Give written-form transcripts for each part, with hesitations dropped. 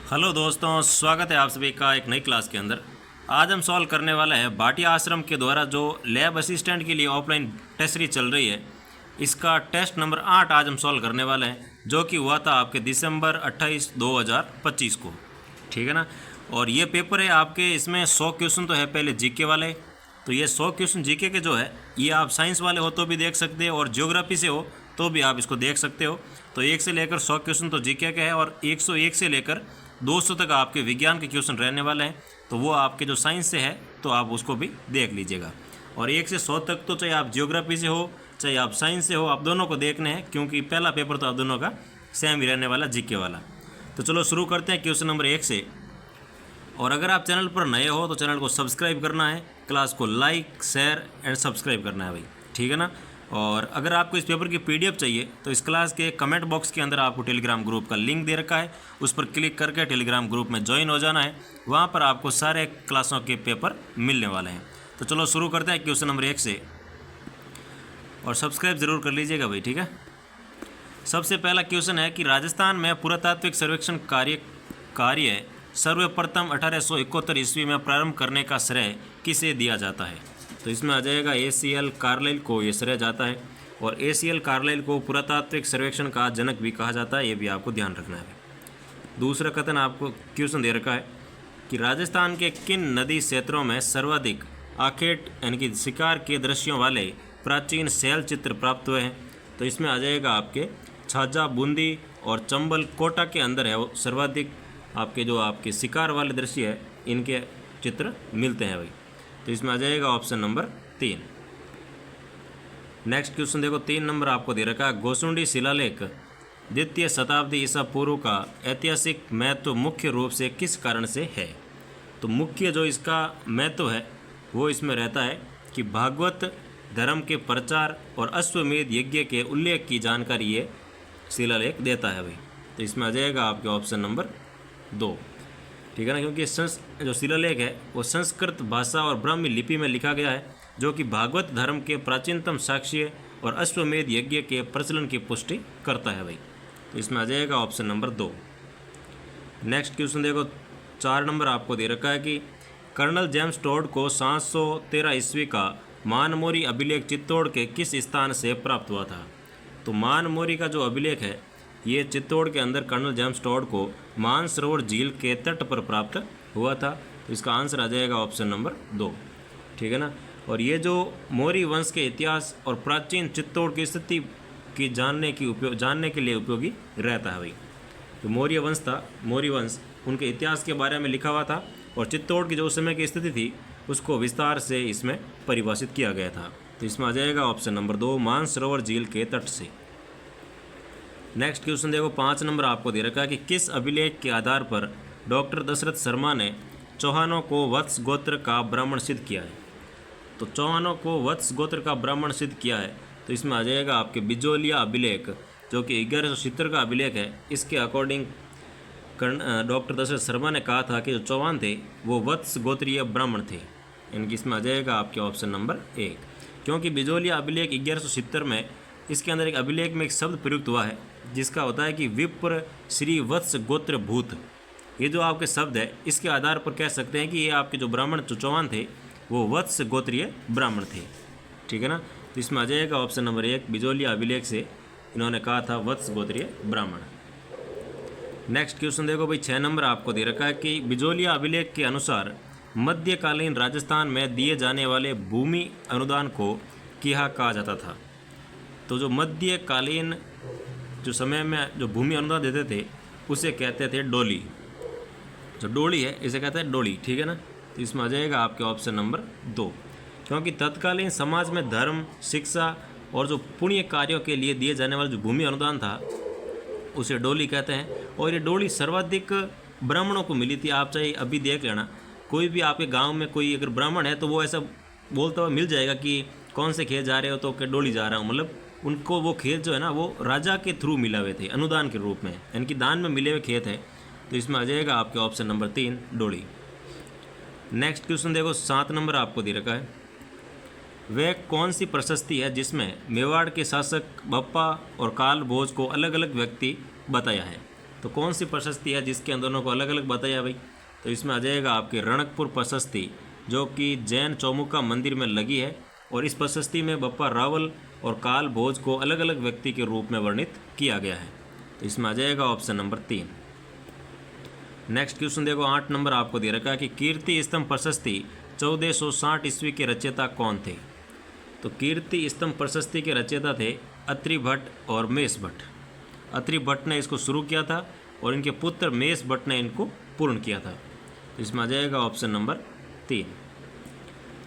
Hello दोस्तों, स्वागत है आप सभी का एक नई क्लास के अंदर। आज हम सॉल्व करने वाले हैं भाटिया आश्रम के द्वारा जो लैब असिस्टेंट के लिए ऑफलाइन टेस्ट सीरीज चल रही है, इसका टेस्ट नंबर 8 आज हम सॉल्व करने वाले हैं, जो कि हुआ था आपके दिसंबर 28 2025 को। ठीक है ना। और ये पेपर है आपके, इसमें 100 क्वेश्चन तो है पहले जीके वाले। तो ये 100 क्वेश्चन जीके के जो है, ये आप साइंस वाले हो तो भी देख सकते हो और ज्योग्राफी से हो तो भी आप इसको देख सकते हो। तो 1 से लेकर 100 क्वेश्चन तो जीके के हैं और 101 से लेकर 200 तक आपके विज्ञान के क्वेश्चन रहने वाले हैं। तो वो आपके जो साइंस से है तो आप उसको भी देख लीजिएगा। और 1 से 100 तक तो चाहे आप ज्योग्राफी से हो चाहे आप साइंस से हो, आप दोनों को देखने हैं, क्योंकि पहला पेपर तो आप दोनों का सेम ही रहने वाला जीके वाला। तो चलो शुरू करते हैं क्वेश्चन नंबर 1 से। और अगर आप चैनल पर नए हो तो चैनल को सब्सक्राइब करना है, क्लास को लाइक शेयर एंड सब्सक्राइब करना है भाई। ठीक है ना। और अगर आपको इस पेपर की पीडीएफ चाहिए तो इस क्लास के कमेंट बॉक्स के अंदर आपको टेलीग्राम ग्रुप का लिंक दे रखा है, उस पर क्लिक करके टेलीग्राम ग्रुप में ज्वाइन हो जाना है। वहाँ पर आपको सारे क्लासों के पेपर मिलने वाले हैं। तो चलो शुरू करते हैं क्वेश्चन नंबर 1 से, और सब्सक्राइब ज़रूर कर लीजिएगा भाई। ठीक है। सबसे पहला क्वेश्चन है कि राजस्थान में पुरातात्विक सर्वेक्षण कार्य सर्वप्रथम 1871 ईस्वी में प्रारंभ करने का श्रेय किसे दिया जाता है। तो इसमें आ जाएगा ACL कार्लाइल को ये श्रेय जाता है। और ACL कार्लाइल को पुरातात्विक सर्वेक्षण का जनक भी कहा जाता है, ये भी आपको ध्यान रखना है। दूसरा कथन आपको क्वेश्चन दे रखा है कि राजस्थान के किन नदी क्षेत्रों में सर्वाधिक आखेट यानी कि शिकार के दृश्यों वाले प्राचीन शैल चित्र प्राप्त हुए हैं। तो इसमें आ जाएगा आपके छाजा, बूंदी और चंबल कोटा के अंदर है वो सर्वाधिक आपके जो आपके शिकार वाले दृश्य है, इनके चित्र मिलते हैं भाई। तो इसमें आ जाएगा ऑप्शन नंबर 3। नेक्स्ट क्वेश्चन देखो, 3 नंबर आपको दे रखा है, गोसुंडी शिलालेख द्वितीय शताब्दी ईसा पूर्व का ऐतिहासिक महत्व मुख्य रूप से किस कारण से है। तो मुख्य जो इसका महत्व है वो इसमें रहता है कि भागवत धर्म के प्रचार और अश्वमेध यज्ञ के उल्लेख की जानकारी ये शिलालेख देता है भाई। तो इसमें आ जाएगा आपके ऑप्शन नंबर 2। ठीक है ना, क्योंकि जो शिलालेख है वो संस्कृत भाषा और ब्राह्मी लिपि में लिखा गया है, जो कि भागवत धर्म के प्राचीनतम साक्ष्य और अश्वमेध यज्ञ के प्रचलन की पुष्टि करता है भाई। तो इसमें आ जाएगा ऑप्शन नंबर 2। नेक्स्ट क्वेश्चन देखो, 4 नंबर आपको दे रखा है कि कर्नल जेम्स टोड को 713 ईस्वी का मानमोरी अभिलेख चित्तौड़ के किस स्थान से प्राप्त हुआ था। तो मानमोरी का जो अभिलेख है ये चित्तौड़ के अंदर कर्नल जेम्स टोड को मानसरोवर झील के तट पर प्राप्त हुआ था। तो इसका आंसर आ जाएगा ऑप्शन नंबर 2। ठीक है ना। और ये जो मौर्य वंश के इतिहास और प्राचीन चित्तौड़ की स्थिति की जानने के लिए उपयोगी रहता है भाई। जो मौर्य वंश था, मौर्य वंश उनके इतिहास के बारे में लिखा हुआ था, और चित्तौड़ की जो उस समय की स्थिति थी उसको विस्तार से इसमें परिभाषित किया गया था। तो इसमें आ जाएगा ऑप्शन नंबर 2, मानसरोवर झील के तट से। नेक्स्ट क्वेश्चन देखो, 5 नंबर आपको दे रखा है कि किस अभिलेख के आधार पर डॉक्टर दशरथ शर्मा ने चौहानों को वत्स गोत्र का ब्राह्मण सिद्ध किया है। तो चौहानों को वत्स गोत्र का ब्राह्मण सिद्ध किया है। तो इसमें आ जाएगा आपके बिजोलिया अभिलेख, जो कि 1170 का अभिलेख है। इसके अकॉर्डिंग डॉक्टर दशरथ शर्मा ने कहा था कि जो चौहान थे वो वत्स गोत्रीय ब्राह्मण थे। इनकी इसमें आ जाएगा आपके ऑप्शन नंबर 1, क्योंकि बिजोलिया अभिलेख 1170 में इसके अंदर एक अभिलेख में एक शब्द प्रयुक्त हुआ है जिसका होता है कि विप्र श्री वत्स गोत्र भूत। ये जो आपके शब्द है इसके आधार पर कह सकते हैं कि ये आपके जो ब्राह्मण चौहान थे वो वत्स गोत्रीय ब्राह्मण थे। ठीक है ना। तो इसमें आ जाएगा ऑप्शन नंबर 1, बिजोलिया अभिलेख से इन्होंने कहा था वत्स गोत्रीय ब्राह्मण। नेक्स्ट क्वेश्चन देखो भाई, 6 नंबर आपको दे रखा है कि बिजोलिया अभिलेख के अनुसार मध्यकालीन राजस्थान में दिए जाने वाले भूमि अनुदान को किहा कहा जाता था। तो जो मध्यकालीन जो समय में जो भूमि अनुदान देते थे उसे कहते थे डोली। जो डोली है इसे कहते हैं डोली। ठीक है ना। तो इसमें आ जाएगा आपके ऑप्शन नंबर 2, क्योंकि तत्कालीन समाज में धर्म, शिक्षा और जो पुण्य कार्यों के लिए दिए जाने वाला जो भूमि अनुदान था उसे डोली कहते हैं। और ये डोली सर्वाधिक ब्राह्मणों को मिली थी। आप चाहे अभी देख लेना, कोई भी आपके गाँव में कोई अगर ब्राह्मण है तो वो ऐसा बोलता हुआ मिल जाएगा कि कौन से खेत जा रहे हो, तो कि डोली जा रहा हूँ। मतलब उनको वो खेत जो है ना वो राजा के थ्रू मिला हुए थे, अनुदान के रूप में, यानी कि दान में मिले हुए खेत है। तो इसमें आ जाएगा आपके ऑप्शन नंबर 3, डोली। नेक्स्ट क्वेश्चन देखो, 7 नंबर आपको दे रखा है, वह कौन सी प्रशस्ति है जिसमें मेवाड़ के शासक बप्पा और काल भोज को अलग अलग व्यक्ति बताया है। तो कौन सी प्रशस्ति है जिसके इन दोनों को अलग अलग बताया भाई? तो इसमें आ जाएगा आपके रणकपुर प्रशस्ति, जो कि जैन चौमुखा मंदिर में लगी है, और इस प्रशस्ति में बप्पा रावल और काल भोज को अलग अलग व्यक्ति के रूप में वर्णित किया गया है। तो इसमें आ जाएगा ऑप्शन नंबर 3। नेक्स्ट क्वेश्चन देखो, 8 नंबर आपको दे रखा है कि कीर्ति स्तंभ प्रशस्ति 1460 ईस्वी के रचयिता कौन थे? तो कीर्ति स्तंभ प्रशस्ति के रचयिता थे अत्रि भट्ट और मेष भट्ट। अत्रि भट्ट ने इसको शुरू किया था और इनके पुत्र मेष भट्ट ने इनको पूर्ण किया था। इसमें आ जाएगा ऑप्शन नंबर 3।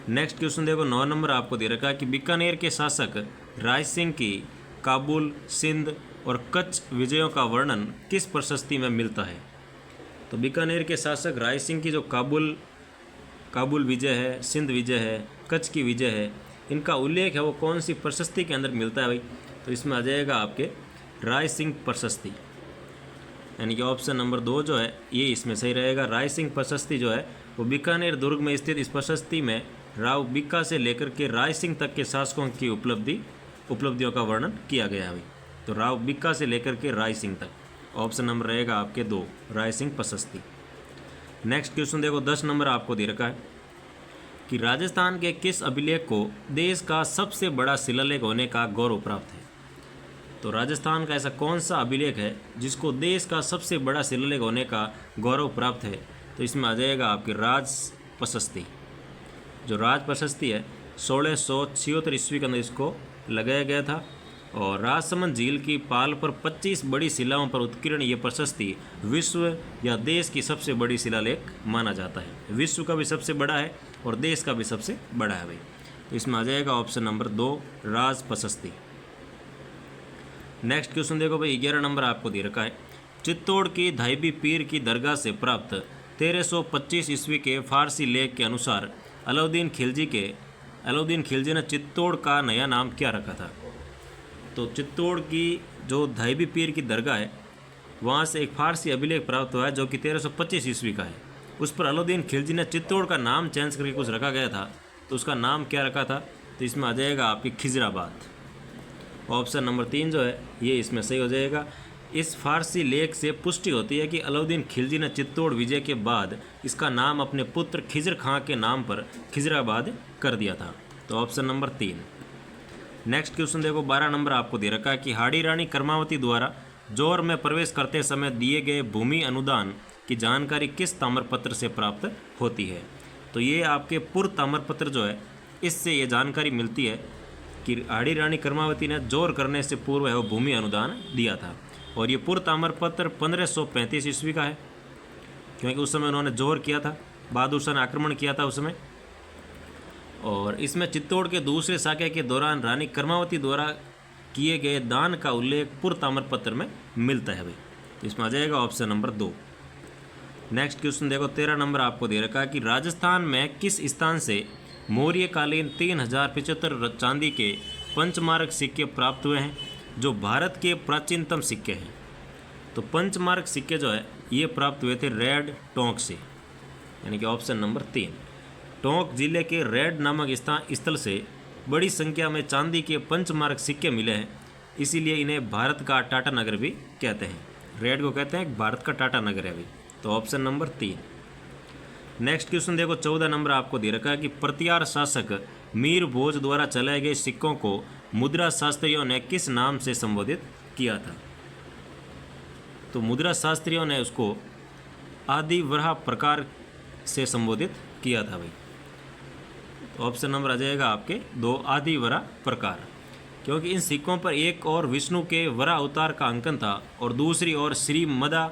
नेक्स्ट क्वेश्चन देखो, 9 नंबर आपको दे रखा है कि बीकानेर के शासक राय सिंह की काबुल, सिंध और कच्छ विजयों का वर्णन किस प्रशस्ति में मिलता है? तो बीकानेर के शासक राय सिंह की जो काबुल विजय है, सिंध विजय है, कच्छ की विजय है, इनका उल्लेख है वो कौन सी प्रशस्ति के अंदर मिलता है भाई? तो इसमें आ जाएगा आपके राय सिंह प्रशस्ति, यानी कि ऑप्शन नंबर 2 जो है ये इसमें सही रहेगा। राय सिंह प्रशस्ति जो है वो बीकानेर दुर्ग में स्थित इस प्रशस्ति में राव बीका से लेकर के राय सिंह तक के शासकों की उपलब्धियों का वर्णन किया गया है भाई। तो राव बीका से लेकर के राय सिंह तक, ऑप्शन नंबर रहेगा आपके 2, राय सिंह प्रशस्ति। नेक्स्ट क्वेश्चन देखो, 10 नंबर आपको दे रखा है कि राजस्थान के किस अभिलेख को देश का सबसे बड़ा शिलालेख होने का गौरव प्राप्त है? तो राजस्थान का ऐसा कौन सा अभिलेख है जिसको देश का सबसे बड़ा शिलालेख होने का गौरव प्राप्त है? तो इसमें आ जाएगा आपकी राज प्रशस्ति। जो राज प्रशस्ति है 1676 ईस्वी के अंदर इसको लगाया गया था, और राजसमंद झील की पाल पर 25 बड़ी शिलाओं पर उत्कीर्ण ये प्रशस्ति विश्व या देश की सबसे बड़ी शिलालेख माना जाता है। विश्व का भी सबसे बड़ा है और देश का भी सबसे बड़ा है भाई। तो इसमें आ जाएगा ऑप्शन नंबर 2, राज प्रशस्ति। नेक्स्ट क्वेश्चन देखो भाई, 11 नंबर आपको दे रखा है, चित्तौड़ की धाइबी पीर की दरगाह से प्राप्त 1325 ईस्वी के फारसी लेख के अनुसार अलाउद्दीन खिलजी ने चित्तौड़ का नया नाम क्या रखा था? तो चित्तौड़ की जो धाइबी पीर की दरगाह है वहाँ से एक फारसी अभिलेख प्राप्त हुआ है जो कि 1325 ईस्वी का है। उस पर अलाउद्दीन खिलजी ने चित्तौड़ का नाम चेंज करके कुछ रखा गया था, तो उसका नाम क्या रखा था? तो इसमें आ जाएगा आपकी खिजराबाद। ऑप्शन नंबर 3 जो है ये इसमें सही हो जाएगा। इस फारसी लेख से पुष्टि होती है कि अलाउद्दीन खिलजी ने चित्तौड़ विजय के बाद इसका नाम अपने पुत्र खिजर खां के नाम पर खिजराबाद कर दिया था। तो ऑप्शन नंबर 3। नेक्स्ट क्वेश्चन देखो, 12 नंबर आपको दे रखा है कि हाड़ी रानी कर्मावती द्वारा जौहर में प्रवेश करते समय दिए गए भूमि अनुदान की जानकारी किस ताम्रपत्र से प्राप्त होती है? तो ये आपके पूर्व ताम्रपत्र जो है इससे ये जानकारी मिलती है कि हाड़ी रानी कर्मावती ने जौहर करने से पूर्व है वो भूमि अनुदान दिया था, और ये पूर्व ताम्रपत्र 1535 ईस्वी का है, क्योंकि उस समय उन्होंने जौहर किया था, बहादुर शाह ने आक्रमण किया था उस समय। और इसमें चित्तौड़ के दूसरे साके के दौरान रानी कर्मावती द्वारा किए गए दान का उल्लेख पूर्व ताम्रपत्र में मिलता है भाई। तो इसमें आ जाएगा ऑप्शन नंबर 2। नेक्स्ट क्वेश्चन देखो, 13 नंबर आपको दे रखा है कि राजस्थान में किस स्थान से मौर्यकालीन 3075 चांदी के पंचमार्क सिक्के प्राप्त हुए हैं, जो भारत के प्राचीनतम सिक्के हैं? तो पंचमार्क सिक्के जो है ये प्राप्त हुए थे रेड टोंक से, यानी कि ऑप्शन नंबर 3। टोंक जिले के रेड नामक स्थल से बड़ी संख्या में चांदी के पंचमार्क सिक्के मिले हैं, इसीलिए इन्हें भारत का टाटा नगर भी कहते हैं। रेड को कहते हैं भारत का टाटा नगर है भाई। तो ऑप्शन नंबर 3। नेक्स्ट क्वेश्चन देखो, 14 नंबर आपको दे रखा है कि प्रतिहार शासक मीर भोज द्वारा चलाए गए सिक्कों को मुद्रा शास्त्रियों ने किस नाम से संबोधित किया था? तो मुद्रा शास्त्रियों ने उसको आदिवराह प्रकार से संबोधित किया था भाई। तो ऑप्शन नंबर आ जाएगा आपके 2, आदिवराह प्रकार, क्योंकि इन सिक्कों पर एक और विष्णु के वराह अवतार का अंकन था और दूसरी ओर श्री मदा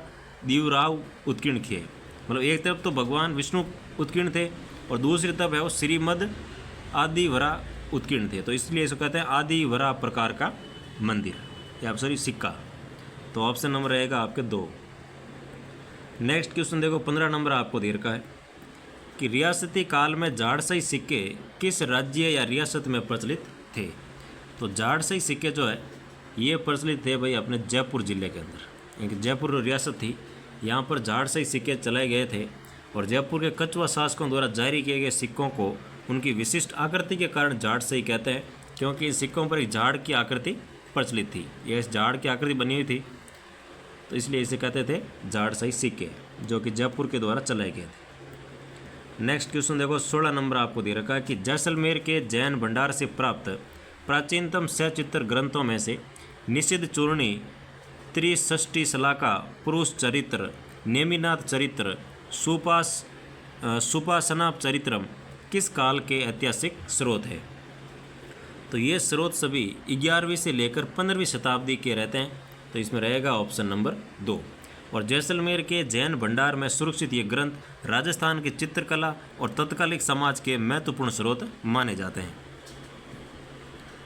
दीवराव उत्कीर्ण थे। मतलब एक तरफ तो भगवान विष्णु उत्कीर्ण थे और दूसरी तरफ है वो श्रीमद आदिवरा उत्कीर्ण थे, तो इसलिए इसको कहते हैं आदिवरा प्रकार का मंदिर या सॉरी सिक्का। तो ऑप्शन नंबर रहेगा आपके 2। नेक्स्ट क्वेश्चन देखो, 15 नंबर आपको दे रखा है कि रियासती काल में जाड़सई सिक्के किस राज्य या रियासत में प्रचलित थे? तो जाड़सई सिक्के जो है ये प्रचलित थे भाई अपने जयपुर जिले के अंदर, एक जयपुर रियासत थी, यहाँ पर जाड़सई सिक्के चलाए गए थे और जयपुर के कछुआ शासकों द्वारा जारी किए गए सिक्कों को उनकी विशिष्ट आकृति के कारण जाड़सई कहते हैं, क्योंकि इन सिक्कों पर एक झाड़ की आकृति प्रचलित थी। यह इस झाड़ की आकृति बनी हुई थी तो इसलिए इसे कहते थे जाड़शाही सिक्के, जो कि जयपुर के द्वारा चलाए गए थे। नेक्स्ट क्वेश्चन देखो, 16 नंबर आपको दे रखा है कि जैसलमेर के जैन भंडार से प्राप्त प्राचीनतम सचित्र ग्रंथों में से निषिद्ध चूर्णी, त्रिषष्टि शलाका, पुरुष चरित्र, नेमिनाथ चरित्र, सुपासना चरित्रम किस काल के ऐतिहासिक स्रोत है? तो ये स्रोत सभी 11वीं से लेकर 15वीं शताब्दी के रहते हैं, तो इसमें रहेगा ऑप्शन नंबर 2। और जैसलमेर के जैन भंडार में सुरक्षित ये ग्रंथ राजस्थान की चित्रकला और तत्कालिक समाज के महत्वपूर्ण स्रोत माने जाते हैं।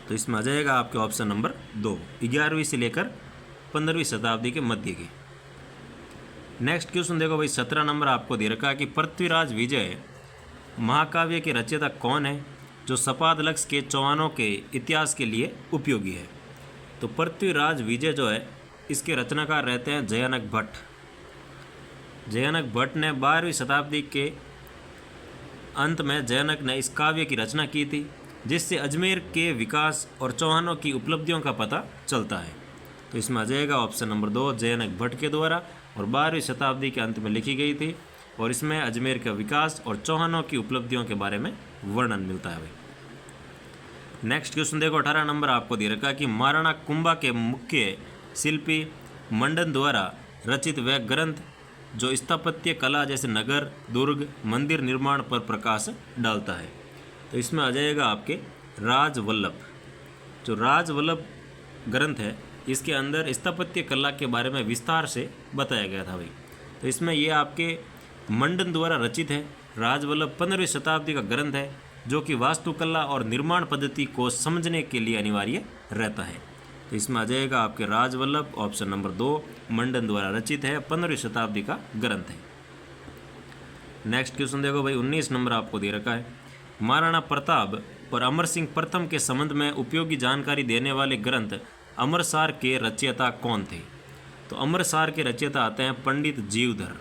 तो इसमें आ जाएगा आपके ऑप्शन नंबर 2, 11वीं से लेकर 15वीं शताब्दी के मध्य की। नेक्स्ट क्वेश्चन देखो भाई, 17 नंबर आपको दे रखा है कि पृथ्वीराज विजय महाकाव्य के रचयिता कौन है, जो सपादलक्ष के चौहानों के इतिहास के लिए उपयोगी है? तो पृथ्वीराज विजय जो है, इसके रचनाकार रहते हैं जयानक भट्ट। जयानक भट्ट ने 12वीं शताब्दी के अंत में जयानक ने इस काव्य की रचना की थी, जिससे अजमेर के विकास और चौहानों की उपलब्धियों का पता चलता है। तो इसमें आ जाएगा ऑप्शन नंबर 2, जयानक भट्ट के द्वारा, और 12वीं शताब्दी के अंत में लिखी गई थी, और इसमें अजमेर का विकास और चौहानों की उपलब्धियों के बारे में वर्णन मिलता है भाई। नेक्स्ट क्वेश्चन देखो, 18 नंबर आपको दे रखा है कि महाराणा कुंभा के मुख्य शिल्पी मंडन द्वारा रचित वह ग्रंथ जो स्थापत्य कला जैसे नगर, दुर्ग, मंदिर निर्माण पर प्रकाश डालता है। तो इसमें आ जाएगा आपके राजवल्लभ। जो राजवल्लभ ग्रंथ है, इसके अंदर स्थापत्य कला के बारे में विस्तार से बताया गया था भाई। तो इसमें ये आपके मंडन द्वारा रचित है। राजवल्लभ 15वीं शताब्दी का ग्रंथ है, जो कि वास्तुकला और निर्माण पद्धति को समझने के लिए अनिवार्य रहता है। तो इसमें आ जाएगा आपके राजवल्लभ, ऑप्शन नंबर 2, मंडन द्वारा रचित है, 15वीं शताब्दी का ग्रंथ है। नेक्स्ट क्वेश्चन देखो भाई, 19 नंबर आपको दे रखा है, महाराणा प्रताप और अमर सिंह प्रथम के संबंध में उपयोगी जानकारी देने वाले ग्रंथ अमरसार के रचयिता कौन थे? तो अमरसार के रचयिता आते हैं पंडित जीवधर।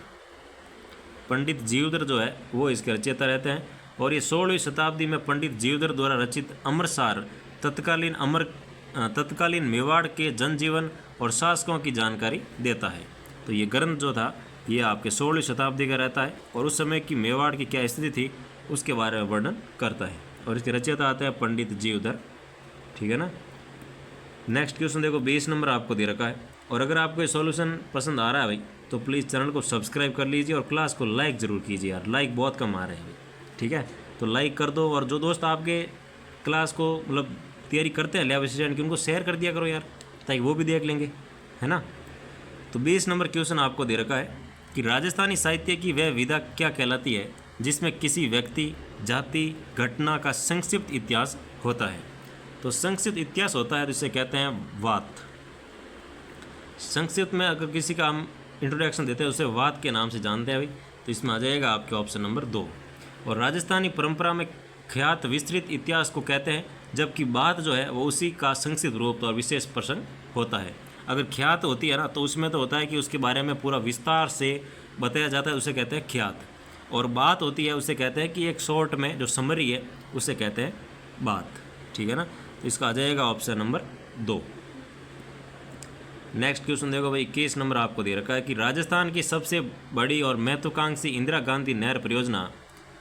पंडित जीवधर जो है वो इसके रचयिता रहते हैं, और ये 16वीं शताब्दी में पंडित जीवधर द्वारा रचित अमरसार तत्कालीन मेवाड़ के जनजीवन और शासकों की जानकारी देता है। तो ये ग्रंथ जो था, ये आपके 16वीं शताब्दी का रहता है, और उस समय की मेवाड़ की क्या स्थिति थी उसके बारे में वर्णन करता है, और इसके रचयिता आते हैं पंडित जीवधर। ठीक है ना। नेक्स्ट क्वेश्चन देखो, 20 नंबर आपको दे रखा है, और अगर आपको ये सॉल्यूशन पसंद आ रहा है भाई, तो प्लीज़ चैनल को सब्सक्राइब कर लीजिए और क्लास को लाइक ज़रूर कीजिए यार, लाइक बहुत कम आ रहे हैं भाई। ठीक है, तो लाइक कर दो, और जो दोस्त आपके क्लास को मतलब तैयारी करते हैं लैब असिस्टेंट की, उनको शेयर कर दिया करो यार, ताकि वो भी देख लेंगे, है ना। तो 20 नंबर क्वेश्चन आपको दे रखा है कि राजस्थानी साहित्य की वह विधा क्या कहलाती है जिसमें किसी व्यक्ति, जाति, घटना का संक्षिप्त इतिहास होता है? तो संक्षिप्त इतिहास होता है तो इसे कहते हैं वात। संक्षिप्त में अगर किसी का हम इंट्रोडक्शन देते हैं उसे वात के नाम से जानते हैं भाई। तो इसमें आ जाएगा आपके ऑप्शन नंबर 2। और राजस्थानी परंपरा में ख्यात विस्तृत इतिहास को कहते हैं, जबकि बात जो है वो उसी का संक्षिप्त रूप और विशेष प्रसंग होता है। अगर ख्यात होती है ना, तो उसमें तो होता है कि उसके बारे में पूरा विस्तार से बताया जाता है, उसे कहते हैं ख्यात। और बात होती है उसे कहते हैं कि एक शॉर्ट में जो समरी है उसे कहते हैं बात। ठीक है ना, तो इसका आ जाएगा ऑप्शन नंबर 2। नेक्स्ट क्वेश्चन देखो भाई, 21 नंबर आपको दे रखा है कि राजस्थान की सबसे बड़ी और महत्वाकांक्षी इंदिरा गांधी नहर परियोजना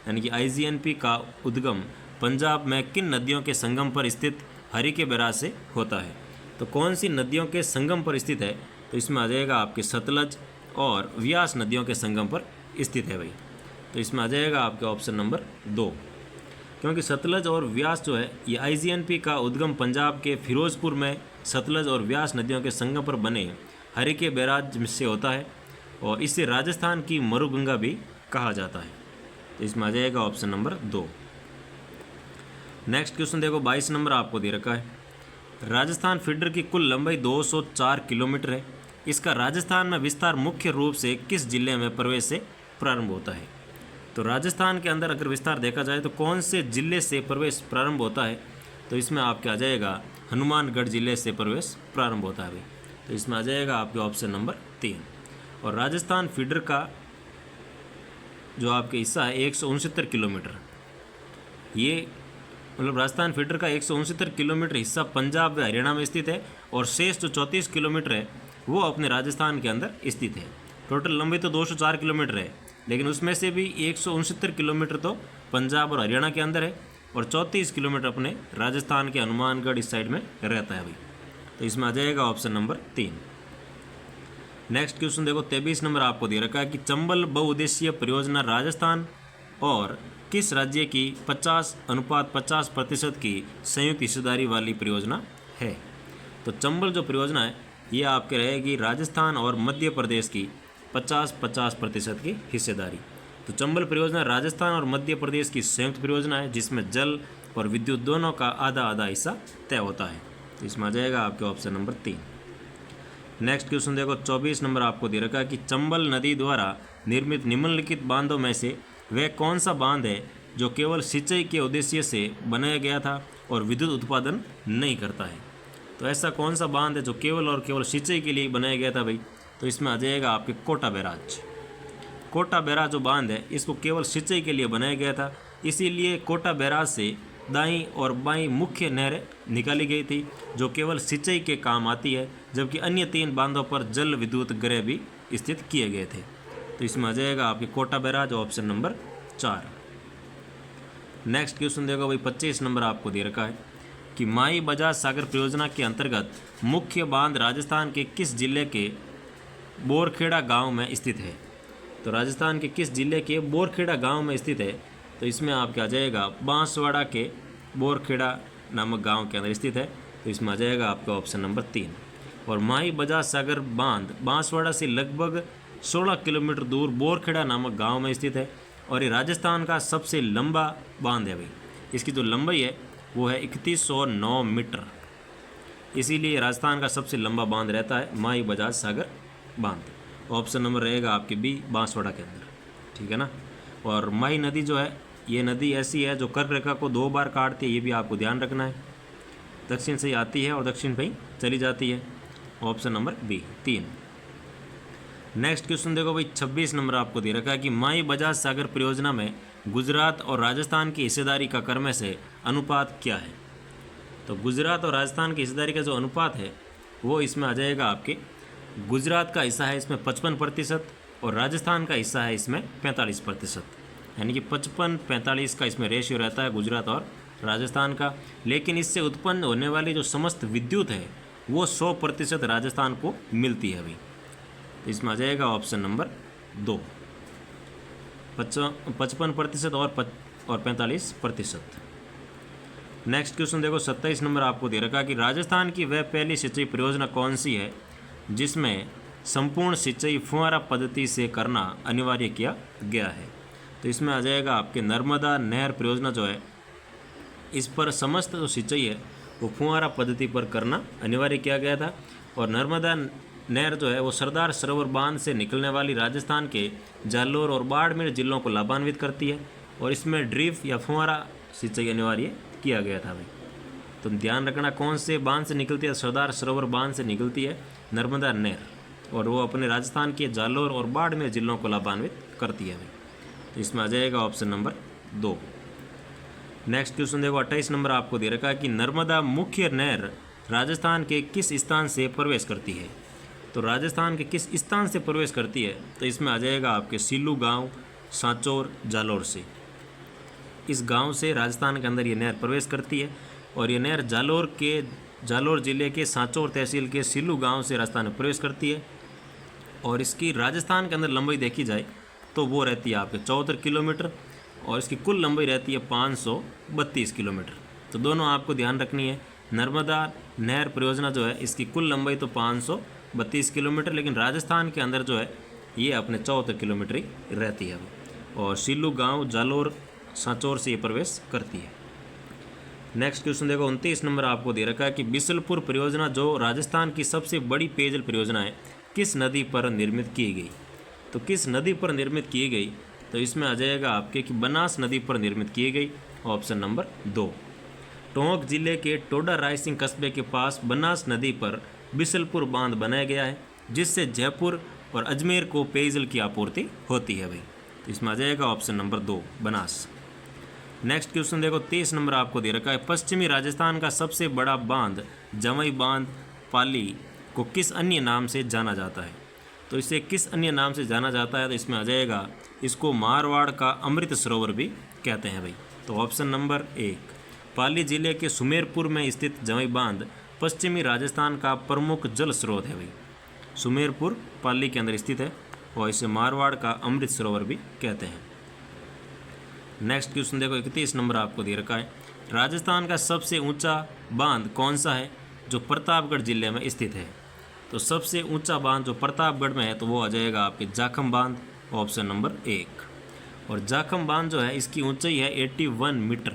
यानी कि IGNP का उद्गम पंजाब में किन नदियों के संगम पर स्थित हरिके बैराज से होता है? तो कौन सी नदियों के संगम पर स्थित है? तो इसमें आ जाएगा आपके सतलज और व्यास नदियों के संगम पर स्थित है भाई। तो इसमें आ जाएगा आपके ऑप्शन नंबर 2, क्योंकि सतलज और व्यास जो है ये IGNP का उद्गम पंजाब के फिरोजपुर में सतलज और व्यास नदियों के संगम पर बने हरिके बैराज से होता है, और इसे राजस्थान की मरुगंगा भी कहा जाता है। तो इसमें आ जाएगा ऑप्शन नंबर 2। नेक्स्ट क्वेश्चन देखो, 22 नंबर आपको दे रखा है, राजस्थान फीडर की कुल लंबाई 204 किलोमीटर है। इसका राजस्थान में विस्तार मुख्य रूप से किस जिले में प्रवेश से प्रारंभ होता है? तो राजस्थान के अंदर अगर विस्तार देखा जाए तो कौन से जिले से प्रवेश प्रारंभ होता है? तो इसमें आपके आ जाएगा हनुमानगढ़ जिले से प्रवेश प्रारंभ होता है भाई। तो इसमें आ जाएगा आपके ऑप्शन नंबर 3। और राजस्थान फीडर का जो आपके हिस्सा है 169 किलोमीटर, ये मतलब राजस्थान फीडर का 169 किलोमीटर हिस्सा पंजाब व हरियाणा में स्थित है, और शेष जो 34 किलोमीटर है वो अपने राजस्थान के अंदर स्थित है। टोटल लंबाई तो 204 किलोमीटर है, लेकिन उसमें से भी 169 किलोमीटर तो पंजाब और हरियाणा के अंदर है और 34 किलोमीटर अपने राजस्थान के हनुमानगढ़ इस साइड में रहता है भाई। तो इसमें आ जाएगा ऑप्शन नंबर 3। नेक्स्ट क्वेश्चन देखो 23 नंबर आपको दे रखा है कि चंबल बहुउद्देशीय परियोजना राजस्थान और किस राज्य की 50:50% की संयुक्त हिस्सेदारी वाली परियोजना है। तो चंबल जो परियोजना है ये आपके रहेगी राजस्थान और मध्य प्रदेश की 50-50% की हिस्सेदारी। तो चंबल परियोजना राजस्थान और मध्य प्रदेश की संयुक्त परियोजना है जिसमें जल और विद्युत दोनों का आधा आधा हिस्सा तय होता है। तो इसमें आ जाएगा आपके ऑप्शन नंबर 3। नेक्स्ट क्वेश्चन देखो 24 नंबर आपको दे रखा है कि चंबल नदी द्वारा निर्मित निम्नलिखित बांधों में से वह कौन सा बांध है जो केवल सिंचाई के उद्देश्य से बनाया गया था और विद्युत उत्पादन नहीं करता है। तो ऐसा कौन सा बांध है जो केवल और केवल सिंचाई के लिए बनाया गया था भाई। तो इसमें आ जाएगा आपके कोटा बैराज। कोटा बैराज जो बांध है इसको केवल सिंचाई के लिए बनाया गया था, इसीलिए कोटा बैराज से दाईं और बाईं मुख्य नहरें निकाली गई थी जो केवल सिंचाई के काम आती है, जबकि अन्य 3 बांधों पर जल विद्युत गृह भी स्थित किए गए थे। तो इसमें आ जाएगा आपके Kota barrage option number 4। Next question देखो भाई 25 नंबर आपको दे रखा है कि माई बजाज सागर परियोजना के अंतर्गत मुख्य बांध राजस्थान के किस जिले के बोरखेड़ा गांव में स्थित है। तो राजस्थान के किस जिले के बोरखेड़ा गांव में स्थित है। तो इसमें आपके आ जाएगा बांसवाड़ा के बोरखेड़ा नामक गांव के अंदर स्थित है। तो इसमें आ जाएगा आपका ऑप्शन नंबर 3। और माई बजाज सागर बांध बांसवाड़ा से लगभग 16 किलोमीटर दूर बोरखेड़ा नामक गांव में स्थित है और ये राजस्थान का सबसे लंबा बांध है भाई। इसकी जो लंबाई है वो है 3109 मीटर, इसीलिए राजस्थान का सबसे लंबा बांध रहता है माई बजाज सागर बांध। ऑप्शन नंबर रहेगा आपके बी बांसवाड़ा के अंदर, ठीक है ना। और माई नदी जो है ये नदी ऐसी है जो कर्क रेखा को 2 बार काटती है, ये भी आपको ध्यान रखना है। दक्षिण से आती है और दक्षिण पे ही चली जाती है। Option number B 3। Next question देखो भाई 26 नंबर आपको दे रखा है कि माई बजाज सागर परियोजना में गुजरात और राजस्थान की हिस्सेदारी का क्रम से अनुपात क्या है। तो गुजरात और राजस्थान की हिस्सेदारी का जो अनुपात है वो इसमें आ जाएगा आपके गुजरात का हिस्सा है इसमें 55% और राजस्थान का हिस्सा है इसमें 45%, यानी कि 55-45 का इसमें रेशियो रहता है गुजरात और राजस्थान का। लेकिन इससे उत्पन्न होने वाली जो समस्त विद्युत है वो 100% राजस्थान को मिलती है अभी। तो इसमें आ जाएगा ऑप्शन नंबर 2 55% और 45%। नेक्स्ट क्वेश्चन देखो 27 नंबर आपको दे रखा कि राजस्थान की वह पहली सिंचाई परियोजना कौन सी है जिसमें संपूर्ण सिंचाई फुहारा पद्धति से करना अनिवार्य किया गया है। तो इसमें आ जाएगा आपके नर्मदा नहर परियोजना जो है इस पर समस्त जो सिंचाई है वो फुहारा पद्धति पर करना अनिवार्य किया गया था। और नर्मदा नहर जो है वो सरदार सरोवर बांध से निकलने वाली राजस्थान के जालोर और बाड़मेर जिलों को लाभान्वित करती है और इसमें ड्रिप या फुहारा सिंचाई अनिवार्य किया गया था भाई। तो ध्यान रखना कौन से बांध से निकलती है, सरदार सरोवर बांध से निकलती है नर्मदा नहर और वो अपने राजस्थान के जालोर और बाड़मेर जिलों को लाभान्वित करती है भाई। तो इसमें आ जाएगा ऑप्शन नंबर 2। नेक्स्ट क्वेश्चन देखो 28 नंबर आपको दे रखा है कि नर्मदा मुख्य नहर राजस्थान के किस स्थान से प्रवेश करती है। तो राजस्थान के किस स्थान से प्रवेश करती है। तो इसमें आ जाएगा आपके सिल्लू गांव सांचौर जालोर से। इस गांव से राजस्थान के अंदर ये नहर प्रवेश करती है और ये नहर जालोर जिले के सांचौर तहसील के सिल्लू गांव से राजस्थान में प्रवेश करती है और इसकी राजस्थान के अंदर लंबाई देखी जाए तो वो रहती है आपके 74 किलोमीटर और इसकी कुल लंबाई रहती है 532 किलोमीटर। तो दोनों आपको ध्यान रखनी है। नर्मदा नहर परियोजना जो है इसकी कुल लंबाई तो 532 किलोमीटर, लेकिन राजस्थान के अंदर जो है ये अपने 74 किलोमीटर ही रहती है और सिल्लू गांव जालोर सांचौर से ये प्रवेश करती है। नेक्स्ट क्वेश्चन देखो 29 नंबर आपको दे रखा है कि बिसलपुर परियोजना जो राजस्थान की सबसे बड़ी पेयजल परियोजना है किस नदी पर निर्मित की गई। तो किस नदी पर निर्मित की गई। तो इसमें आ जाएगा आपके कि बनास नदी पर निर्मित की गई। Option number 2। टोंक जिले के टोडा रायसिंह कस्बे के पास बनास नदी पर बिसलपुर बांध बनाया गया है जिससे जयपुर और अजमेर को पेयजल की आपूर्ति होती है भाई। तो इसमें आ जाएगा option number 2 Banas. Next question देखो 23 नंबर आपको दे रखा है पश्चिमी राजस्थान का सबसे बड़ा बांध जमई बांध पाली को किस अन्य नाम से जाना जाता है? तो इसे किस अन्य नाम से जाना जाता है? तो इसमें आ जाएगा, इसको मारवाड़ का अमृत सरोवर भी कहते हैं भाई। तो ऑप्शन नंबर 1, पाली जिले के सुमेरपुर में स्थित जमई बांध पश्चिमी राजस्थान का प्रमुख जल स्रोत है भाई। सुमेरपुर पाली के अंदर स्थित है और इसे मारवाड़ का अमृत सरोवर भी कहते हैं। नेक्स्ट क्वेश्चन देखो, 31 नंबर आपको दे रखा है, राजस्थान का सबसे ऊंचा बांध कौन सा है जो प्रतापगढ़ जिले में स्थित है? तो सबसे ऊंचा बांध जो प्रतापगढ़ में है तो वो आ जाएगा आपके जाखम बांध, ऑप्शन नंबर 1। और जाखम बांध जो है इसकी ऊंचाई है 81 मीटर,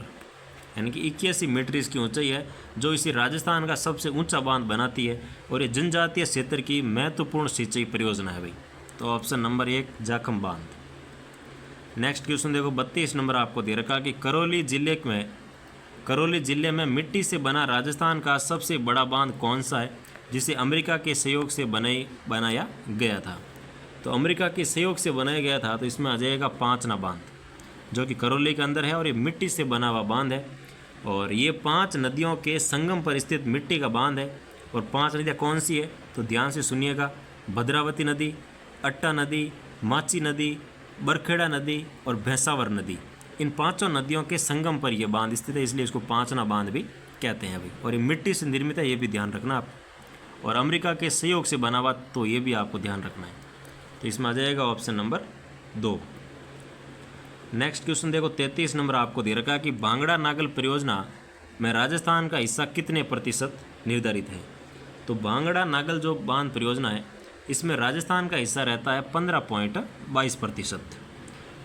यानी कि 81 मीटर इसकी ऊंचाई है, जो इसे राजस्थान का सबसे ऊंचा बांध बनाती है और ये जनजातीय क्षेत्र की महत्वपूर्ण सिंचाई परियोजना है भाई। तो ऑप्शन नंबर 1 जाखम बांध। नेक्स्ट क्वेश्चन देखो, 32 नंबर आपको दे रखा कि करौली जिले में मिट्टी से बना राजस्थान का सबसे बड़ा बांध कौन सा है जिसे अमेरिका के सहयोग से बनाया गया था? तो अमेरिका के सहयोग से बनाया गया था, तो इसमें आ जाएगा पांचना बांध, जो कि करौली के अंदर है और ये मिट्टी से बना हुआ बांध है। और ये 5 नदियों के संगम पर स्थित मिट्टी का बांध है। और 5 नदियाँ कौन सी है तो ध्यान से सुनिएगा, भद्रावती नदी, अट्टा नदी, माची नदी, बरखेड़ा नदी और भैंसावर नदी। इन 5 नदियों के संगम पर यह बांध स्थित है, इसलिए इसको पांचना बांध भी कहते हैं भाई। और ये मिट्टी से निर्मित है, ये भी ध्यान रखना आप। और अमेरिका के सहयोग से बना हुआ, तो ये भी आपको ध्यान रखना है। तो इसमें आ जाएगा ऑप्शन नंबर 2। नेक्स्ट क्वेश्चन देखो, 33 नंबर आपको दे रखा है कि भांगड़ा नागल परियोजना में राजस्थान का हिस्सा कितने प्रतिशत निर्धारित है? तो भांगड़ा नागल जो बांध परियोजना है इसमें राजस्थान का हिस्सा रहता है 15.22%,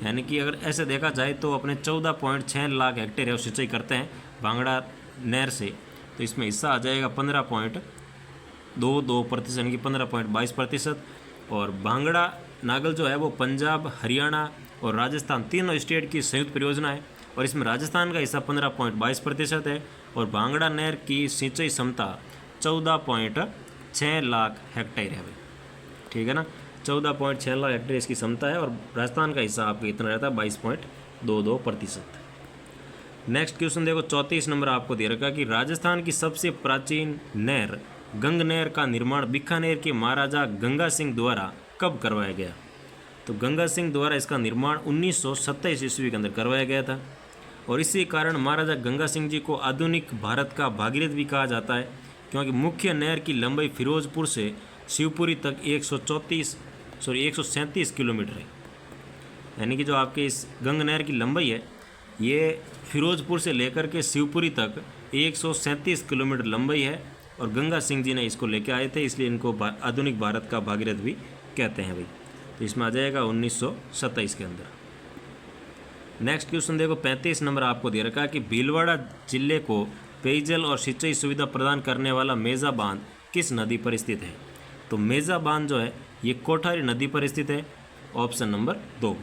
यानी कि अगर ऐसे देखा जाए तो अपने 14.6 लाख हेक्टेयर सिंचाई करते हैं भांगड़ा नहर से, तो इसमें हिस्सा आ जाएगा 15.22%, यानी कि 15.22%। और भांगड़ा नागल जो है वो पंजाब, हरियाणा और राजस्थान तीनों स्टेट की संयुक्त परियोजना है और इसमें राजस्थान का हिस्सा 15.22% है। और भांगड़ा नहर की सिंचाई क्षमता 14.6 लाख हेक्टेयर है भाई, ठीक है ना। 14.6 लाख हेक्टेयर इसकी क्षमता है और राजस्थान का हिस्सा आपका इतना रहता है 22.22%। नेक्स्ट क्वेश्चन देखो, 34 नंबर आपको दे रखा कि राजस्थान की सबसे प्राचीन नहर गंग नहर का निर्माण बीकानेर के महाराजा गंगा सिंह द्वारा कब करवाया गया? तो गंगा सिंह द्वारा इसका निर्माण 1927 ईस्वी के अंदर करवाया गया था। और इसी कारण महाराजा गंगा सिंह जी को आधुनिक भारत का भागीरथ भी कहा जाता है, क्योंकि मुख्य नहर की लंबाई फिरोजपुर से शिवपुरी तक 137 किलोमीटर है। यानी कि जो आपके इस गंग नहर की लंबाई है ये फिरोजपुर से लेकर के शिवपुरी तक 137 किलोमीटर लंबाई है और गंगा सिंह जी ने इसको लेके आए थे, इसलिए इनको आधुनिक भारत का भागीरथ भी कहते हैं भाई। तो इसमें आ जाएगा 1927 के अंदर। नेक्स्ट क्वेश्चन देखो, 35 नंबर आपको दे रखा है कि भीलवाड़ा जिले को पेयजल और सिंचाई सुविधा प्रदान करने वाला मेजा बांध किस नदी पर स्थित है? तो मेजा बांध जो है ये कोठारी नदी पर स्थित है, ऑप्शन नंबर 2।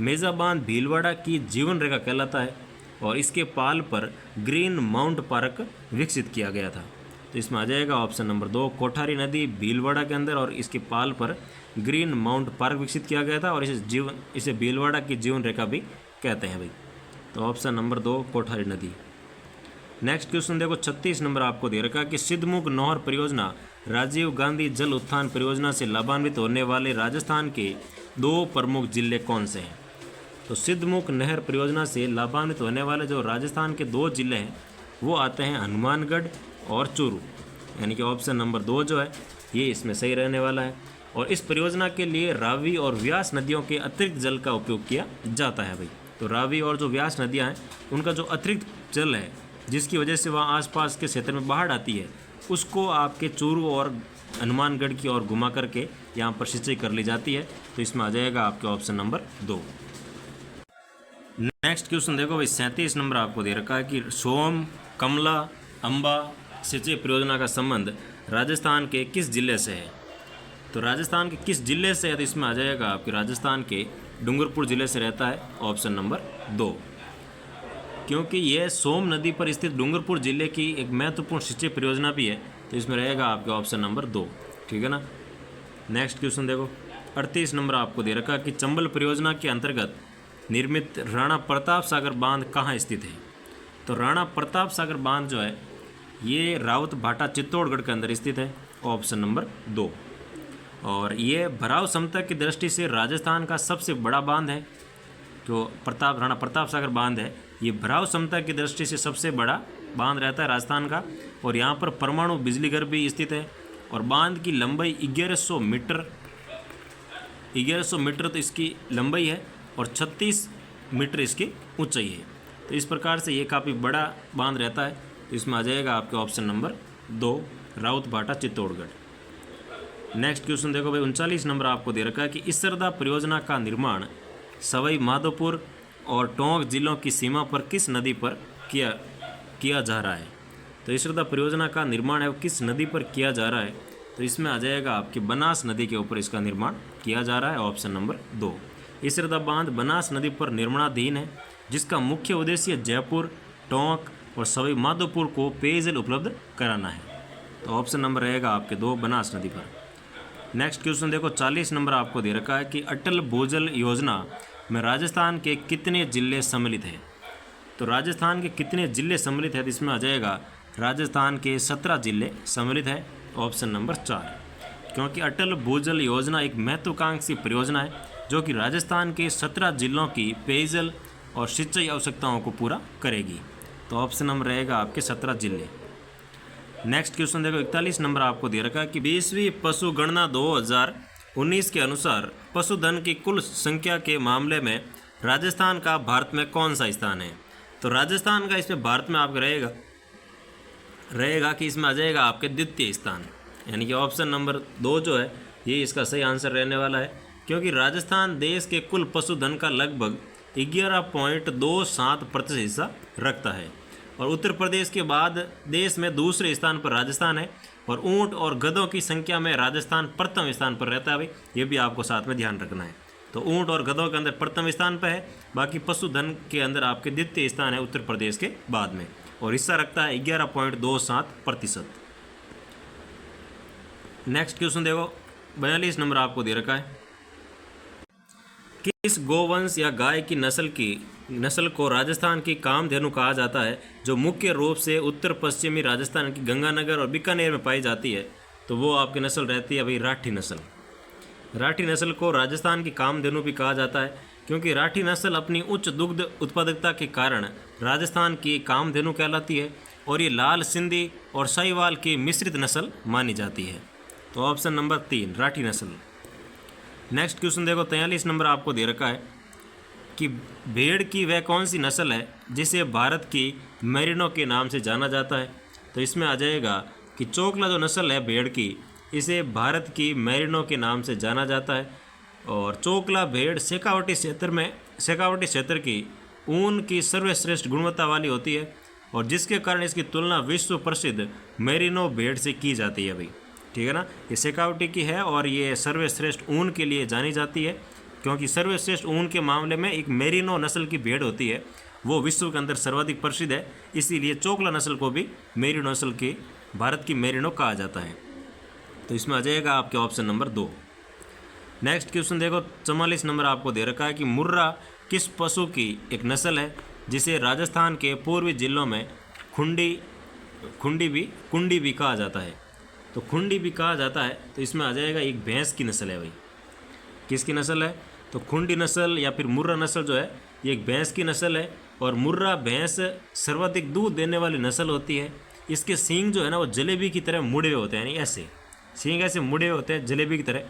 मेजा बांध भीलवाड़ा की जीवन रेखा कहलाता है और इसके पाल पर ग्रीन माउंट पार्क विकसित किया गया था। तो इसमें आ जाएगा ऑप्शन नंबर 2, कोठारी नदी भीलवाड़ा के अंदर और इसके पाल पर ग्रीन माउंट पार्क विकसित किया गया था और इसे भीलवाड़ा की जीवन रेखा भी कहते हैं भाई। तो ऑप्शन नंबर 2 कोठारी नदी। नेक्स्ट क्वेश्चन देखो, 36 नंबर आपको दे रखा कि सिद्धमुख नहर परियोजना राजीव गांधी जल उत्थान परियोजना से लाभान्वित होने वाले राजस्थान के 2 प्रमुख जिले कौन से हैं? तो सिद्धमुख नहर परियोजना से लाभान्वित होने वाले जो राजस्थान के 2 जिले हैं वो आते हैं हनुमानगढ़ और चूरू, यानी कि ऑप्शन नंबर 2 जो है ये इसमें सही रहने वाला है। और इस परियोजना के लिए रावी और व्यास नदियों के अतिरिक्त जल का उपयोग किया जाता है भाई। तो रावी और जो व्यास नदियाँ हैं उनका जो अतिरिक्त जल है जिसकी वजह से वहाँ आसपास के क्षेत्र में बाढ़ आती है, उसको आपके चूरू और हनुमानगढ़ की ओर घुमा करके यहाँ पर सिंचाई कर ली जाती है। तो इसमें आ जाएगा आपके ऑप्शन नंबर 2। नेक्स्ट क्वेश्चन देखो भाई, 37 नंबर आपको दे रखा है कि सोम, कमला, अम्बा सिंचाई परियोजना का संबंध राजस्थान के किस जिले से है? तो राजस्थान के किस जिले से है? तो इसमें आ जाएगा आपके राजस्थान के डूंगरपुर जिले से रहता है, ऑप्शन नंबर 2। क्योंकि यह सोम नदी पर स्थित डूंगरपुर जिले की एक महत्वपूर्ण सिंचाई परियोजना भी है, तो इसमें रहेगा आपके ऑप्शन नंबर 2, ठीक है ना। नेक्स्ट क्वेश्चन देखो, 38 नंबर आपको दे रखा कि चंबल परियोजना के अंतर्गत निर्मित राणा प्रताप सागर बांध कहाँ स्थित है? तो राणा प्रताप सागर बांध जो है ये रावत भाटा चित्तौड़गढ़ के अंदर स्थित है ऑप्शन नंबर 2। और ये भराव क्षमता की दृष्टि से राजस्थान का सबसे बड़ा बांध है, जो राणा प्रताप सागर बांध है। ये भराव क्षमता की दृष्टि से सबसे बड़ा बांध रहता है राजस्थान का, और यहाँ पर परमाणु बिजली घर भी स्थित है। और बांध की लंबाई 1100 मीटर, 1100 मीटर तो इसकी लंबाई है, और 36 मीटर इसकी ऊंचाई है। तो इस प्रकार से ये काफ़ी बड़ा बांध रहता है। तो इसमें आ जाएगा आपके option number 2, Rawatbhata Chittorgarh. Next question देखो भाई, 39 नंबर आपको दे रखा है कि इसरदा परियोजना का निर्माण सवाई माधोपुर और टोंक जिलों की सीमा पर किस नदी पर किया जा रहा है। तो इसरदा परियोजना का निर्माण है वो किस नदी पर किया जा रहा है। तो इसमें आ जाएगा आपकी बनास नदी के ऊपर इसका निर्माण किया जा रहा है, ऑप्शन नंबर 2। इसरदा बांध बनास नदी पर निर्माणाधीन है, जिसका मुख्य उद्देश्य जयपुर, टोंक और सवाई माधोपुर को पेयजल उपलब्ध कराना है। तो ऑप्शन नंबर रहेगा आपके 2, बनास नदी पर। नेक्स्ट क्वेश्चन देखो, 40 नंबर आपको दे रखा है कि अटल भूजल योजना में राजस्थान के कितने जिले सम्मिलित हैं। तो राजस्थान के कितने जिले सम्मिलित है, तो इसमें आ जाएगा राजस्थान के 17 जिले सम्मिलित है, ऑप्शन नंबर 4। क्योंकि अटल भूजल योजना एक महत्वाकांक्षी परियोजना है जो कि राजस्थान के 17 जिलों की पेयजल और सिंचाई आवश्यकताओं को पूरा करेगी। तो ऑप्शन नंबर रहेगा आपके 17 जिले। नेक्स्ट क्वेश्चन देखो, 41 नंबर आपको दे रखा है कि 20वीं पशु गणना 2019 के अनुसार पशुधन की कुल संख्या के मामले में राजस्थान का भारत में कौन सा स्थान है। तो राजस्थान का इसमें भारत में आपका रहेगा कि इसमें आ जाएगा आपके द्वितीय स्थान, यानी कि ऑप्शन नंबर 2 जो है ये इसका सही आंसर रहने वाला है। क्योंकि राजस्थान देश के कुल पशुधन का लगभग 11.27% हिस्सा रखता है, और उत्तर प्रदेश के बाद देश में दूसरे स्थान पर राजस्थान है, और ऊंट और गधों की संख्या में राजस्थान प्रथम स्थान पर रहता है भाई, ये भी आपको साथ में ध्यान रखना है। तो ऊंट और गधों के अंदर प्रथम स्थान पर है, बाकी पशुधन के अंदर आपके द्वितीय स्थान है उत्तर प्रदेश के बाद में, और हिस्सा रखता है 11.27%। नेक्स्ट क्वेश्चन देखो, 42 नंबर आपको दे रखा है, किस गोवंश या गाय की नस्ल को राजस्थान की कामधेनु कहा जाता है, जो मुख्य रूप से उत्तर पश्चिमी राजस्थान की गंगानगर और बीकानेर में पाई जाती है। तो वो आपकी नस्ल रहती है भाई राठी नस्ल। राठी नस्ल को राजस्थान की कामधेनु भी कहा जाता है, क्योंकि राठी नस्ल अपनी उच्च दुग्ध उत्पादकता के कारण राजस्थान की कामधेनु कहलाती है, और ये लाल सिंधी और साहिवाल की मिश्रित नस्ल मानी जाती है। तो ऑप्शन नंबर 3, राठी नस्ल। नेक्स्ट क्वेश्चन देखो, 43 नंबर आपको दे रखा है कि भेड़ की वह कौन सी नस्ल है जिसे भारत की मेरिनो के नाम से जाना जाता है। तो इसमें आ जाएगा कि चोकला जो नस्ल है भेड़ की, इसे भारत की मेरिनो के नाम से जाना जाता है, और चोकला भेड़ शेखावटी क्षेत्र की ऊन की सर्वश्रेष्ठ गुणवत्ता वाली होती है, और जिसके कारण इसकी तुलना विश्व प्रसिद्ध मेरिनो भेड़ से की जाती है भाई, ठीक है ना। ये शेखावटी की है और ये सर्वश्रेष्ठ ऊन के लिए जानी जाती है, क्योंकि सर्वश्रेष्ठ ऊन के मामले में एक मेरिनो नस्ल की भेड़ होती है, वो विश्व के अंदर सर्वाधिक प्रसिद्ध है, इसीलिए चोकला नस्ल को भी मेरिनो नस्ल की भारत की मेरिनो कहा जाता है। तो इसमें आ जाएगा आपके ऑप्शन नंबर 2। नेक्स्ट क्वेश्चन देखो, 44 नंबर आपको दे रखा है कि मुर्रा किस पशु की एक नस्ल है जिसे राजस्थान के पूर्वी जिलों में कुंडी भी कहा जाता है। तो खुंडी भी कहा जाता है, तो इसमें आ जाएगा एक भैंस की नस्ल है भाई। किसकी नस्ल है, तो खुंडी नस्ल या फिर मुर्रा नस्ल जो है ये एक भैंस की नस्ल है, और मुर्रा भैंस सर्वाधिक दूध देने वाली नस्ल होती है। इसके सींग जो है ना वो जलेबी की तरह मुड़े हुए होते हैं, यानी ऐसे सींग ऐसे मुड़े हुए होते हैं जलेबी की तरह,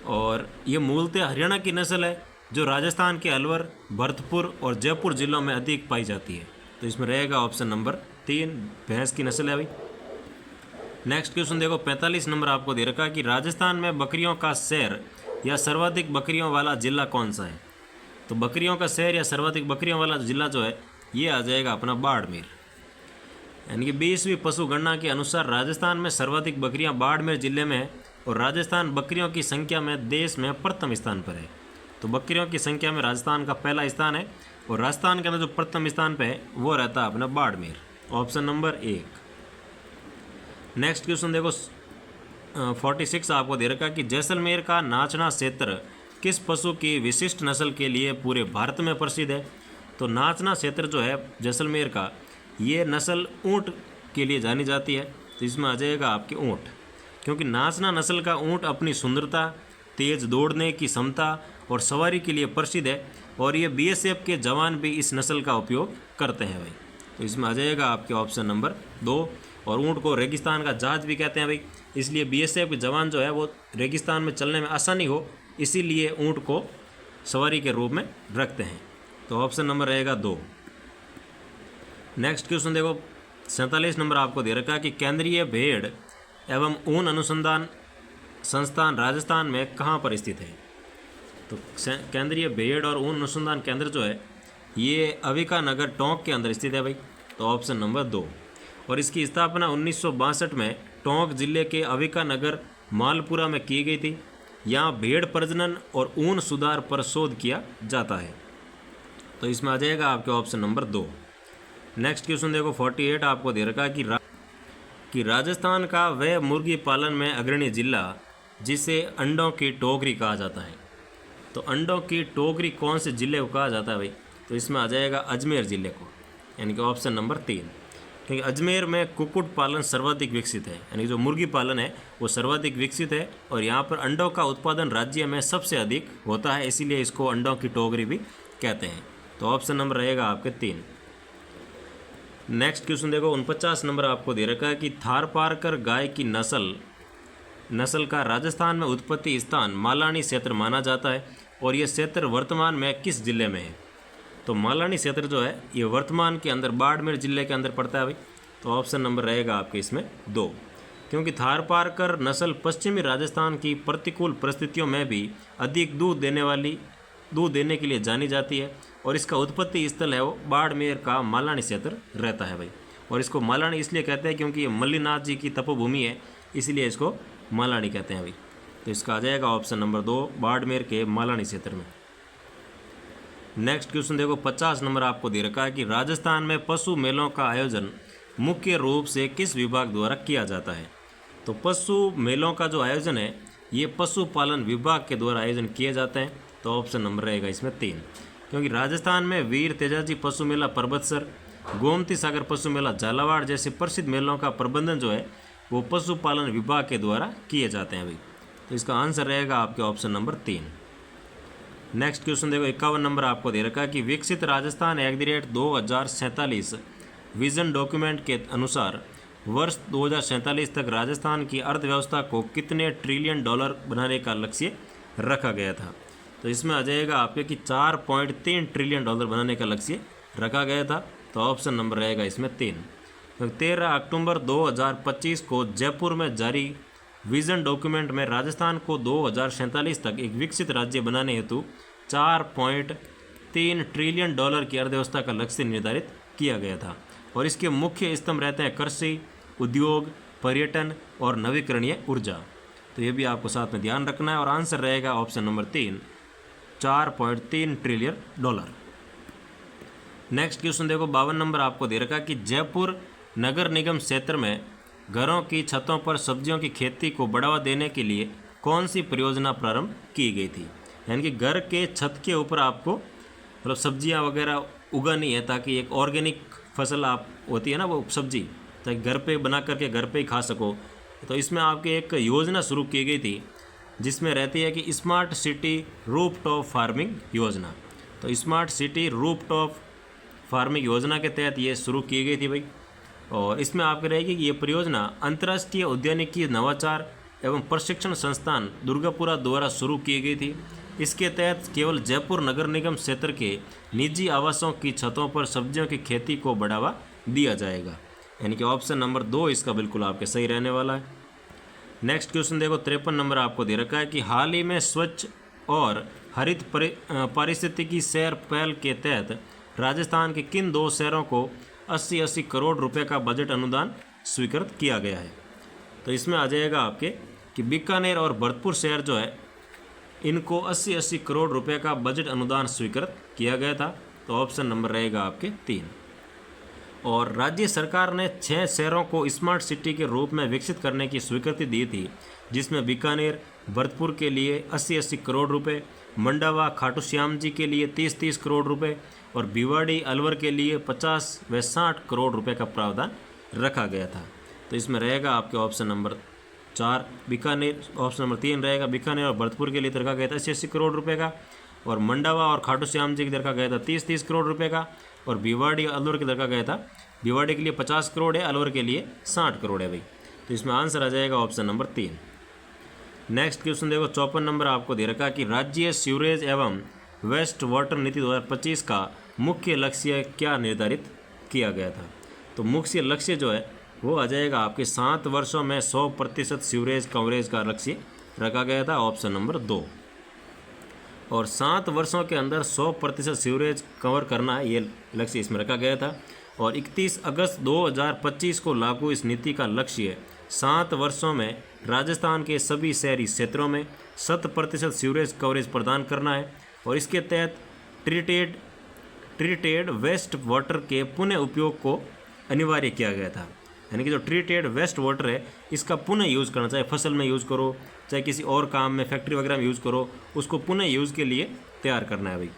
और ये मूलतः हरियाणा की नस्ल है जो राजस्थान के अलवर, भरतपुर और जयपुर जिलों में अधिक पाई जाती है। तो इसमें रहेगा ऑप्शन नंबर 3, भैंस की नस्ल है भाई। नेक्स्ट क्वेश्चन देखो, 45 नंबर आपको दे रखा है कि राजस्थान में बकरियों का शहर या सर्वाधिक बकरियों वाला जिला कौन सा है। तो बकरियों का शहर या सर्वाधिक बकरियों वाला जिला जो है ये आ जाएगा अपना बाड़मेर। यानी कि 20वीं पशु गणना के अनुसार राजस्थान में सर्वाधिक बकरियां बाड़मेर जिले में है, और राजस्थान बकरियों की संख्या में देश में प्रथम स्थान पर है। तो बकरियों की संख्या में राजस्थान का पहला स्थान है, और राजस्थान के अंदर जो प्रथम स्थान पर है वो रहता है अपना Barmer, option number 1। Next question देखो, 46 आपको दे रखा है कि जैसलमेर का नाचना क्षेत्र किस पशु की विशिष्ट नस्ल के लिए पूरे भारत में प्रसिद्ध है। तो नाचना क्षेत्र जो है जैसलमेर का, ये नस्ल ऊँट के लिए जानी जाती है। तो इसमें आ जाएगा आपके ऊँट। क्योंकि नाचना नस्ल का ऊँट अपनी सुंदरता, तेज दौड़ने की क्षमता और सवारी के लिए प्रसिद्ध है और ये बीएसएफ के जवान भी इस नस्ल का उपयोग करते हैं भाई। तो इसमें आ जाएगा आपके ऑप्शन नंबर 2। और ऊँट को रेगिस्तान का जहाज भी कहते हैं भाई, इसलिए बीएसएफ के जवान जो है वो रेगिस्तान में चलने में आसानी हो इसीलिए ऊँट को सवारी के रूप में रखते हैं। तो ऑप्शन नंबर रहेगा 2। नेक्स्ट क्वेश्चन देखो 47 नंबर आपको दे रखा है कि केंद्रीय भेड़ एवं ऊन अनुसंधान संस्थान राजस्थान में कहाँ पर स्थित है। तो केंद्रीय भेड़ और ऊन अनुसंधान केंद्र जो है ये अविका नगर टोंक के अंदर स्थित है भाई। तो ऑप्शन नंबर 2। और इसकी स्थापना 1962 में टोंक जिले के अविका नगर मालपुरा में की गई थी। यहाँ भेड़ प्रजनन और ऊन सुधार पर शोध किया जाता है। तो इसमें आ जाएगा आपके ऑप्शन नंबर 2। नेक्स्ट क्वेश्चन देखो 48 आपको दे रखा है कि राजस्थान का वह मुर्गी पालन में अग्रणी जिला जिसे अंडों की टोकरी कहा जाता है। तो अंडों की टोकरी कौन से जिले को कहा जाता है भाई। तो इसमें आ जाएगा अजमेर जिले को, यानी कि ऑप्शन नंबर 3। क्योंकि अजमेर में कुक्कुट पालन सर्वाधिक विकसित है, यानी जो मुर्गी पालन है वो सर्वाधिक विकसित है और यहाँ पर अंडों का उत्पादन राज्य में सबसे अधिक होता है, इसीलिए इसको अंडों की टोकरी भी कहते हैं। तो ऑप्शन नंबर रहेगा आपके 3। नेक्स्ट क्वेश्चन देखो 49 नंबर आपको दे रखा है कि थारपारकर गाय की नस्ल का राजस्थान में उत्पत्ति स्थान मालानी क्षेत्र माना जाता है और यह क्षेत्र वर्तमान में किस जिले में है। तो मालानी क्षेत्र जो है ये वर्तमान के अंदर बाड़मेर जिले के अंदर पड़ता है भाई। तो ऑप्शन नंबर रहेगा आपके इसमें 2। क्योंकि थारपारकर नस्ल पश्चिमी राजस्थान की प्रतिकूल परिस्थितियों में भी अधिक दूध देने के लिए जानी जाती है और इसका उत्पत्ति स्थल है वो बाड़मेर का मालानी क्षेत्र रहता है भाई। और इसको मालानी इसलिए कहते हैं क्योंकि ये मल्लीनाथ जी की तपोभूमि है, इसलिए इसको मालानी कहते हैं भाई। तो इसका आ जाएगा ऑप्शन नंबर 2 बाड़मेर के मालानी क्षेत्र में। नेक्स्ट क्वेश्चन देखो 50 नंबर आपको दे रखा है कि राजस्थान में पशु मेलों का आयोजन मुख्य रूप से किस विभाग द्वारा किया जाता है। तो पशु मेलों का जो आयोजन है ये पशुपालन विभाग के द्वारा आयोजन किए जाते हैं। तो ऑप्शन नंबर रहेगा इसमें 3। क्योंकि राजस्थान में वीर तेजाजी पशु मेला परबतसर, गोमती सागर पशु मेला झालावाड़ जैसे प्रसिद्ध मेलों का प्रबंधन जो है वो पशुपालन विभाग के द्वारा किए जाते हैं भाई। तो इसका आंसर रहेगा आपके ऑप्शन नंबर 3। नेक्स्ट क्वेश्चन देखो 51 नंबर आपको दे रखा है कि विकसित राजस्थान @2047 विजन डॉक्यूमेंट के अनुसार वर्ष 2047 तक राजस्थान की अर्थव्यवस्था को कितने ट्रिलियन डॉलर बनाने का लक्ष्य रखा गया था। तो इसमें आ जाएगा आपके कि 4.3 ट्रिलियन डॉलर बनाने का लक्ष्य रखा गया था। तो ऑप्शन नंबर रहेगा इसमें 3। तो 13 अक्टूबर 2025 को जयपुर में जारी विजन डॉक्यूमेंट में राजस्थान को 2047 तक एक विकसित राज्य बनाने हेतु 4.3 ट्रिलियन डॉलर की अर्थव्यवस्था का लक्ष्य निर्धारित किया गया था और इसके मुख्य स्तंभ रहते हैं कृषि, उद्योग, पर्यटन और नवीकरणीय ऊर्जा। तो ये भी आपको साथ में ध्यान रखना है और आंसर रहेगा option number 3 4.3 trillion dollar. Next question देखो 52 नंबर आपको दे रखा कि जयपुर नगर निगम क्षेत्र में घरों की छतों पर सब्जियों की खेती को बढ़ावा देने के लिए कौन सी परियोजना प्रारंभ की गई थी। यानी कि घर के छत के ऊपर आपको मतलब सब्जियां वगैरह उगानी है ताकि एक ऑर्गेनिक फसल आप होती है ना वो सब्जी, ताकि घर पे बना करके घर पे ही खा सको। तो इसमें आपकी एक योजना शुरू की गई थी जिसमें रहती है कि स्मार्ट सिटी रूफटॉप फार्मिंग योजना। तो स्मार्ट सिटी रूफटॉप फार्मिंग योजना के तहत ये शुरू की गई थी भाई। और इसमें आपके रहेगी कि ये परियोजना अंतर्राष्ट्रीय उद्यानिकी नवाचार एवं प्रशिक्षण संस्थान दुर्गापुरा द्वारा शुरू की गई थी। इसके तहत केवल जयपुर नगर निगम क्षेत्र के निजी आवासों की छतों पर सब्जियों की खेती को बढ़ावा दिया जाएगा। यानी कि ऑप्शन नंबर 2 इसका बिल्कुल आपके सही रहने वाला है। नेक्स्ट क्वेश्चन देखो 53 नंबर आपको दे रखा है कि हाल ही में स्वच्छ और हरित पारिस्थितिकी शहर पहल के तहत राजस्थान के किन 2 शहरों को 80 करोड़ रुपए का बजट अनुदान स्वीकृत किया गया है। तो इसमें आ जाएगा आपके कि बीकानेर और भरतपुर शहर जो है इनको 80 करोड़ रुपए का बजट अनुदान स्वीकृत किया गया था। तो ऑप्शन नंबर रहेगा आपके 3। और राज्य सरकार ने 6 शहरों को स्मार्ट सिटी के रूप में विकसित करने की स्वीकृति दी थी, जिसमें बीकानेर भरतपुर के लिए 80 करोड़ रुपए, मंडावा खाटू श्याम जी के लिए 30 करोड़ रुपए और भिवाड़ी अलवर के लिए 50 व 60 करोड़ रुपए का प्रावधान रखा गया था। तो इसमें रहेगा आपके option number 4। Bikaner option number 3 रहेगा। बीकानेर और भरतपुर के लिए रखा गया था 80 करोड़ रुपए का। और मंडावा और खाटू श्याम जी के रखा गया था 30 करोड़ रुपए का। और भिवाड़ी अलवर के रखा गया था, भिवाड़ी के लिए 50 करोड़ है, अलवर के लिए 60 करोड़ है भाई। तो इसमें आंसर आ जाएगा ऑप्शन नंबर 3। नेक्स्ट क्वेश्चन देखो 54 नंबर आपको दे रखा कि राज्य सीवरेज एवं वेस्ट वाटर नीति 2025 का मुख्य लक्ष्य क्या निर्धारित किया गया था। तो मुख्य लक्ष्य जो है वो आ जाएगा आपके 7 वर्षों में 100% सीवरेज कवरेज का लक्ष्य रखा गया था, ऑप्शन नंबर 2। और 7 वर्षों के अंदर 100% सीवरेज कवर करना है, ये लक्ष्य इसमें रखा गया था। और 31 अगस्त 2025 को लागू इस नीति का लक्ष्य 7 वर्षों में राजस्थान के सभी शहरी क्षेत्रों में 100% सीवरेज कवरेज प्रदान करना है। और इसके तहत ट्रीटेड वेस्ट वाटर के पुनः उपयोग को अनिवार्य किया गया था। यानी कि जो ट्रीटेड वेस्ट वाटर है इसका पुनः यूज़ करना, चाहे फसल में यूज़ करो, चाहे किसी और काम में फैक्ट्री वगैरह में यूज़ करो, उसको पुनः यूज़ के लिए तैयार करना है भाई।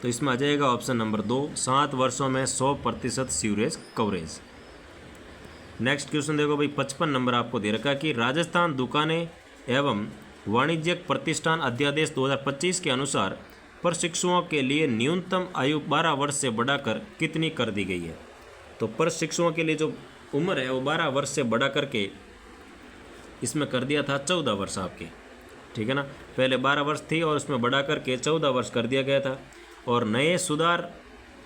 तो इसमें आ जाएगा ऑप्शन नंबर 2, 7 वर्षों में 100% सीवरेज कवरेज। नेक्स्ट क्वेश्चन देखो भाई 55 नंबर आपको दे रखा कि राजस्थान दुकानें एवं वाणिज्यिक प्रतिष्ठान अध्यादेश 2025 के अनुसार प्रशिक्षुओं के लिए न्यूनतम आयु 12 वर्ष से बढ़ाकर कितनी कर दी गई है। तो प्रशिक्षुओं के लिए जो उम्र है वो 12 वर्ष से बढ़ा करके इसमें कर दिया था 14 वर्ष आपके, ठीक है ना। पहले 12 वर्ष थी और उसमें बढ़ा करके 14 वर्ष कर दिया गया था। और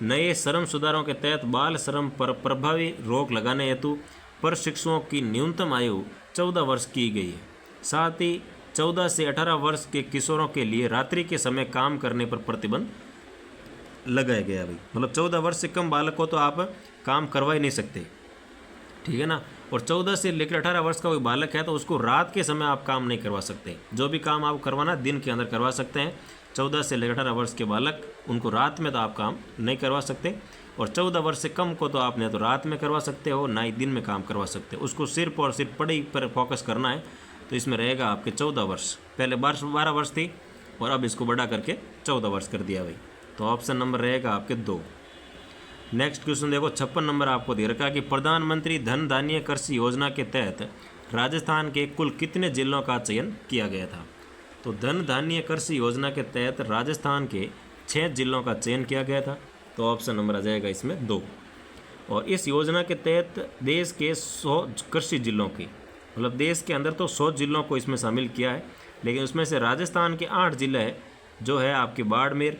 नए श्रम सुधारों के तहत बाल श्रम पर प्रभावी रोक लगाने हेतु प्रशिक्षुओं की न्यूनतम आयु 14 वर्ष की गई है। साथ ही 14 से 18 वर्ष के किशोरों के लिए रात्रि के समय काम करने पर प्रतिबंध लगाया गया भाई। मतलब 14 वर्ष से कम बालक को तो आप काम करवा ही नहीं सकते, ठीक है ना। और 14 से लेकर 18 वर्ष का कोई बालक है तो उसको रात के समय आप काम नहीं करवा सकते। जो भी काम आप करवाना दिन के अंदर करवा सकते हैं। 14 से लेकर 18 वर्ष के बालक, उनको रात में तो आप काम नहीं करवा सकते। और 14 वर्ष से कम को तो आप न तो रात में करवा सकते हो ना ही दिन में काम करवा सकते हो। उसको सिर्फ और सिर्फ पढ़ाई पर फोकस करना है। तो इसमें रहेगा आपके 14 वर्ष। पहले 12 वर्ष थी और अब इसको बढ़ा करके 14 वर्ष कर दिया भाई। तो ऑप्शन नंबर रहेगा आपके 2। नेक्स्ट क्वेश्चन देखो 56 नंबर आपको दे रखा कि प्रधानमंत्री धन धान्य कृषि योजना के तहत राजस्थान के कुल कितने जिलों का चयन किया गया था। तो धन धान्य कृषि योजना के तहत राजस्थान के 6 जिलों का चयन किया गया था। तो ऑप्शन नंबर आ जाएगा इसमें 2। और इस योजना के तहत देश के 100 कृषि जिलों की, मतलब देश के अंदर तो 100 जिलों को इसमें शामिल किया है, लेकिन उसमें से राजस्थान के 8 जिले हैं जो है आपके बाड़मेर,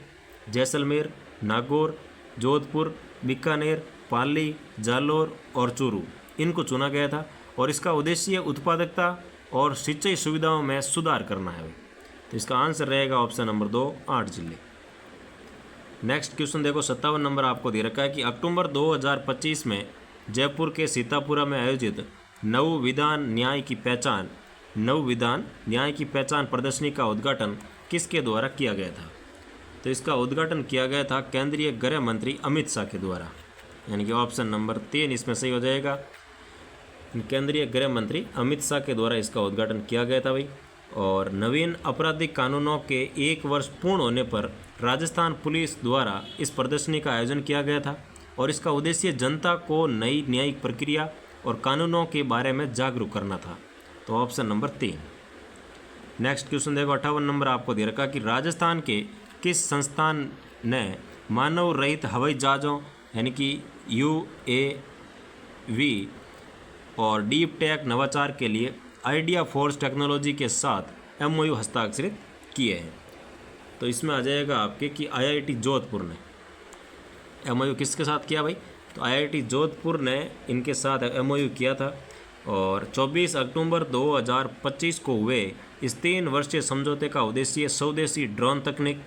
जैसलमेर, नागौर, जोधपुर, बीकानेर, पाली, जालोर और चूरू, इनको चुना गया था। और इसका उद्देश्य उत्पादकता और सिंचाई सुविधाओं में सुधार करना है। तो इसका आंसर रहेगा ऑप्शन नंबर 2, 8 जिले। नेक्स्ट क्वेश्चन देखो 57 नंबर आपको दे रखा है कि अक्टूबर 2025 में जयपुर के सीतापुरा में आयोजित नव विधान न्याय की पहचान प्रदर्शनी का उद्घाटन किसके द्वारा किया गया था। तो इसका उद्घाटन किया गया था केंद्रीय गृह मंत्री अमित शाह के द्वारा। यानी कि ऑप्शन नंबर 3 इसमें सही हो जाएगा। केंद्रीय गृह मंत्री अमित शाह के द्वारा इसका उद्घाटन किया गया था भाई। और नवीन आपराधिक कानूनों के 1 वर्ष पूर्ण होने पर राजस्थान पुलिस द्वारा इस प्रदर्शनी का आयोजन किया गया था। और इसका उद्देश्य जनता को नई न्यायिक प्रक्रिया और कानूनों के बारे में जागरूक करना था। तो ऑप्शन नंबर 3। नेक्स्ट क्वेश्चन देखो 58 नंबर आपको दे रखा कि राजस्थान के किस संस्थान ने मानव रहित हवाई जहाज़ों यानी कि UAV और डीप टेक नवाचार के लिए आइडिया फोर्स टेक्नोलॉजी के साथ MOU हस्ताक्षरित किए हैं। तो इसमें आ जाएगा आपके कि IIT जोधपुर ने MOU किसके साथ किया भाई। तो IIT जोधपुर ने इनके साथ MOU किया था। और 24 अक्टूबर 2025 को हुए इस 3 वर्षीय समझौते का उद्देश्य स्वदेशी ड्रोन तकनीक,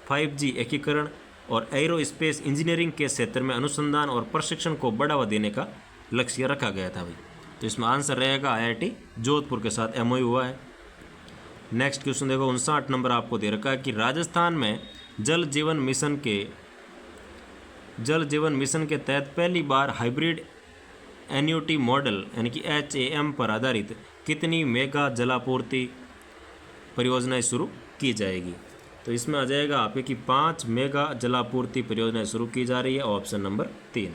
5G एकीकरण और एरोस्पेस इंजीनियरिंग के क्षेत्र में अनुसंधान और प्रशिक्षण को बढ़ावा देने का लक्ष्य रखा गया था भाई। तो इसमें आंसर रहेगा IIT जोधपुर के साथ MOU हुआ है। नेक्स्ट क्वेश्चन देखो 59 नंबर आपको दे रखा है कि राजस्थान में जल जीवन मिशन के तहत पहली बार हाइब्रिड एन्युटी मॉडल यानी कि HAM पर आधारित कितनी मेगा जलापूर्ति परियोजनाएं शुरू की जाएगी। तो इसमें आ जाएगा आपके कि 5 मेगा जलापूर्ति परियोजनाएं शुरू की जा रही है, ऑप्शन नंबर 3।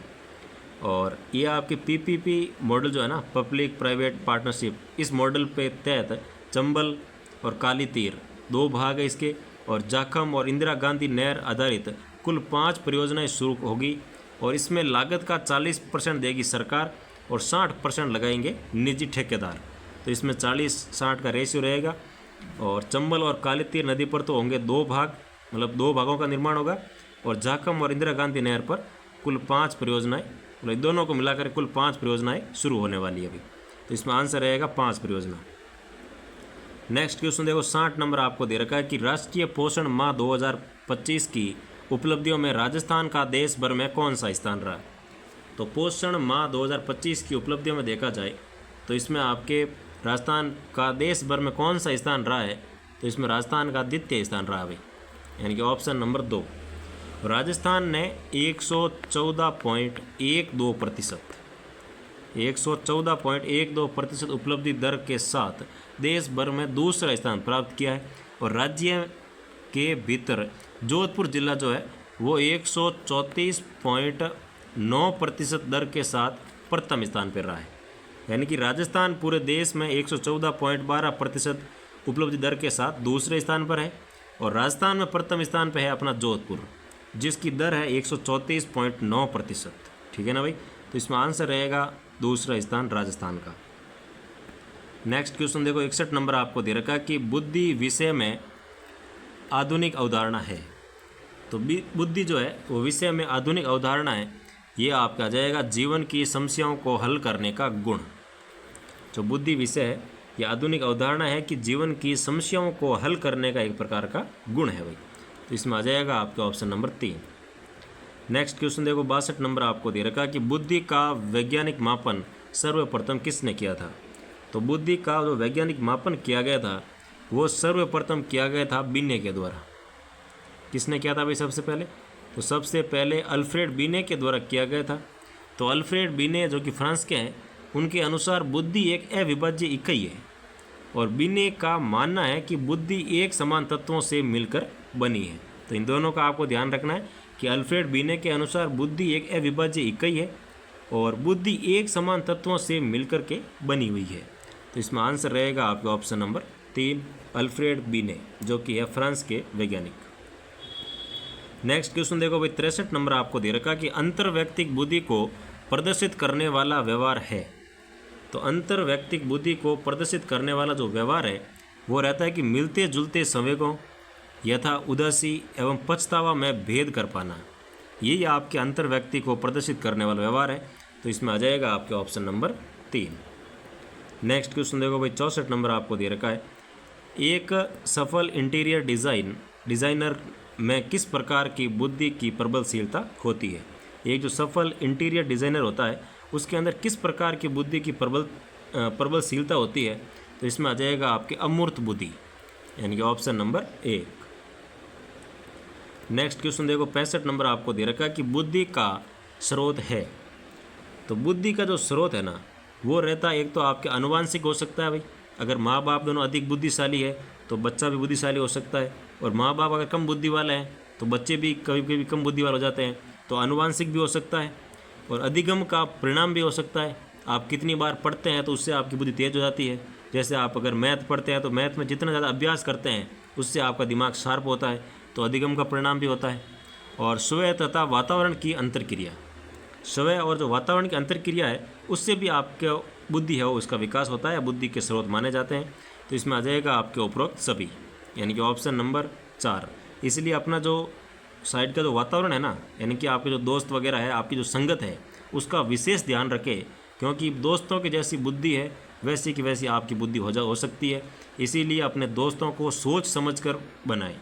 और ये आपके पीपीपी मॉडल जो है ना, पब्लिक प्राइवेट पार्टनरशिप, इस मॉडल पे तहत चंबल और काली तीर 2 भाग है इसके, और जाखम और इंदिरा गांधी नहर आधारित कुल 5 परियोजनाएं शुरू होगी, और इसमें लागत का 40% देगी सरकार और 60% लगाएंगे निजी ठेकेदार। तो इसमें 40-60 का रेशियो रहेगा। और चंबल और काली तीर नदी पर तो होंगे 2 भाग, मतलब 2 भागों का निर्माण होगा, और जाखम और इंदिरा गांधी नहर पर कुल 5 परियोजनाएं, मतलब दोनों को मिलाकर कुल 5 परियोजनाएं शुरू होने वाली है अभी। तो इसमें आंसर रहेगा 5 परियोजना। नेक्स्ट क्वेश्चन देखो, 60 नंबर आपको दे रखा है कि राष्ट्रीय पोषण माह 2025 की उपलब्धियों में राजस्थान का देश भर में कौन सा स्थान रहा। तो पोषण माह 2025 की उपलब्धियों में देखा जाए तो इसमें आपके राजस्थान का देश भर में कौन सा स्थान रहा है, तो इसमें राजस्थान का द्वितीय स्थान रहा भाई, यानी कि ऑप्शन नंबर 2। राजस्थान ने 114.12% उपलब्धि दर के साथ देश भर में दूसरा स्थान प्राप्त किया है, और राज्य के भीतर जोधपुर जिला जो है वो 134.9% दर के साथ प्रथम स्थान पर रहा है। यानी कि राजस्थान पूरे देश में 114.12% उपलब्धि दर के साथ दूसरे स्थान पर है, और राजस्थान में प्रथम स्थान पर है अपना जोधपुर, जिसकी दर है 134.9%। ठीक है ना भाई। तो इसमें आंसर रहेगा दूसरा स्थान राजस्थान का। नेक्स्ट क्वेश्चन देखो, 61 नंबर आपको दे रखा है कि बुद्धि विषय में आधुनिक अवधारणा है। तो बुद्धि जो है वो विषय में आधुनिक अवधारणा है, ये आपका आ जाएगा जीवन की समस्याओं को हल करने का गुण। जो बुद्धि विषय है ये आधुनिक अवधारणा है कि जीवन की समस्याओं को हल करने का एक प्रकार का गुण है भाई। तो इसमें आ जाएगा आपका ऑप्शन नंबर 3। नेक्स्ट क्वेश्चन देखो, 62 नंबर आपको दे रखा कि बुद्धि का वैज्ञानिक मापन सर्वप्रथम किसने किया था। तो बुद्धि का जो वैज्ञानिक मापन किया गया था वो सर्वप्रथम किया गया था बिने के द्वारा। किसने किया था भाई सबसे पहले, तो सबसे पहले अल्फ्रेड बिने के द्वारा किया गया था। तो अल्फ्रेड बिने जो कि फ्रांस के हैं, उनके अनुसार बुद्धि एक अविभाज्य इकाई है, और बिने का मानना है कि बुद्धि एक समान तत्वों से मिलकर बनी है। तो इन दोनों का आपको ध्यान रखना है कि अल्फ्रेड बिने के अनुसार बुद्धि एक अविभाज्य इकाई है और बुद्धि एक समान तत्वों से मिलकर के बनी हुई है। तो इसमें आंसर रहेगा आपका ऑप्शन नंबर 3, अल्फ्रेड बिने, जो कि है फ्रांस के वैज्ञानिक। नेक्स्ट क्वेश्चन देखो भाई, 63 नंबर आपको दे रखा कि अंतर्वैयक्तिक बुद्धि को प्रदर्शित करने वाला व्यवहार है। तो अंतर्वैयक्तिक बुद्धि को प्रदर्शित करने वाला जो व्यवहार है वो रहता है कि मिलते जुलते संवेगों यथा उदासी एवं पछतावा में भेद कर पाना, यही आपके अंतर्व्यक्ति को प्रदर्शित करने वाला व्यवहार है। तो इसमें आ जाएगा आपके ऑप्शन नंबर 3। नेक्स्ट क्वेश्चन देखो भाई, 64 नंबर आपको दे रखा है, एक सफल इंटीरियर डिज़ाइनर में किस प्रकार की बुद्धि की प्रबलशीलता होती है। एक जो सफल इंटीरियर डिज़ाइनर होता है उसके अंदर किस प्रकार की बुद्धि की प्रबलशीलता होती है। तो इसमें आ जाएगा आपके अमूर्त बुद्धि, यानी कि ऑप्शन नंबर 1। नेक्स्ट क्वेश्चन देखो, 65 नंबर आपको दे रखा है कि बुद्धि का स्रोत है। तो बुद्धि का जो स्रोत है ना वो रहता है, एक तो आपके अनुवांशिक हो सकता है भाई, अगर माँ बाप दोनों अधिक बुद्धिशाली है तो बच्चा भी बुद्धिशाली हो सकता है, और माँ बाप अगर कम बुद्धि वाले हैं तो बच्चे भी कभी कभी कम बुद्धि वाले हो जाते हैं। तो अनुवांशिक भी हो सकता है, और अधिगम का परिणाम भी हो सकता है। आप कितनी बार पढ़ते हैं तो उससे आपकी बुद्धि तेज हो जाती है। जैसे आप अगर मैथ पढ़ते हैं तो मैथ में जितना ज़्यादा अभ्यास करते हैं उससे आपका दिमाग शार्प होता है, तो अधिगम का परिणाम भी होता है। और स्वयं तथा वातावरण की अंतर्क्रिया, स्वयं और जो वातावरण की अंतर्क्रिया है उससे भी आपके बुद्धि है वो उसका विकास होता है, बुद्धि के स्रोत माने जाते हैं। तो इसमें आ जाएगा आपके उपरोक्त सभी, यानी कि ऑप्शन नंबर 4। इसलिए अपना जो साइड का जो वातावरण है ना, यानी कि आपके जो दोस्त वगैरह है, आपकी जो संगत है उसका विशेष ध्यान रखें, क्योंकि दोस्तों की जैसी बुद्धि है वैसी की वैसी आपकी बुद्धि हो सकती है। इसीलिए अपने दोस्तों को सोच समझ कर बनाएं,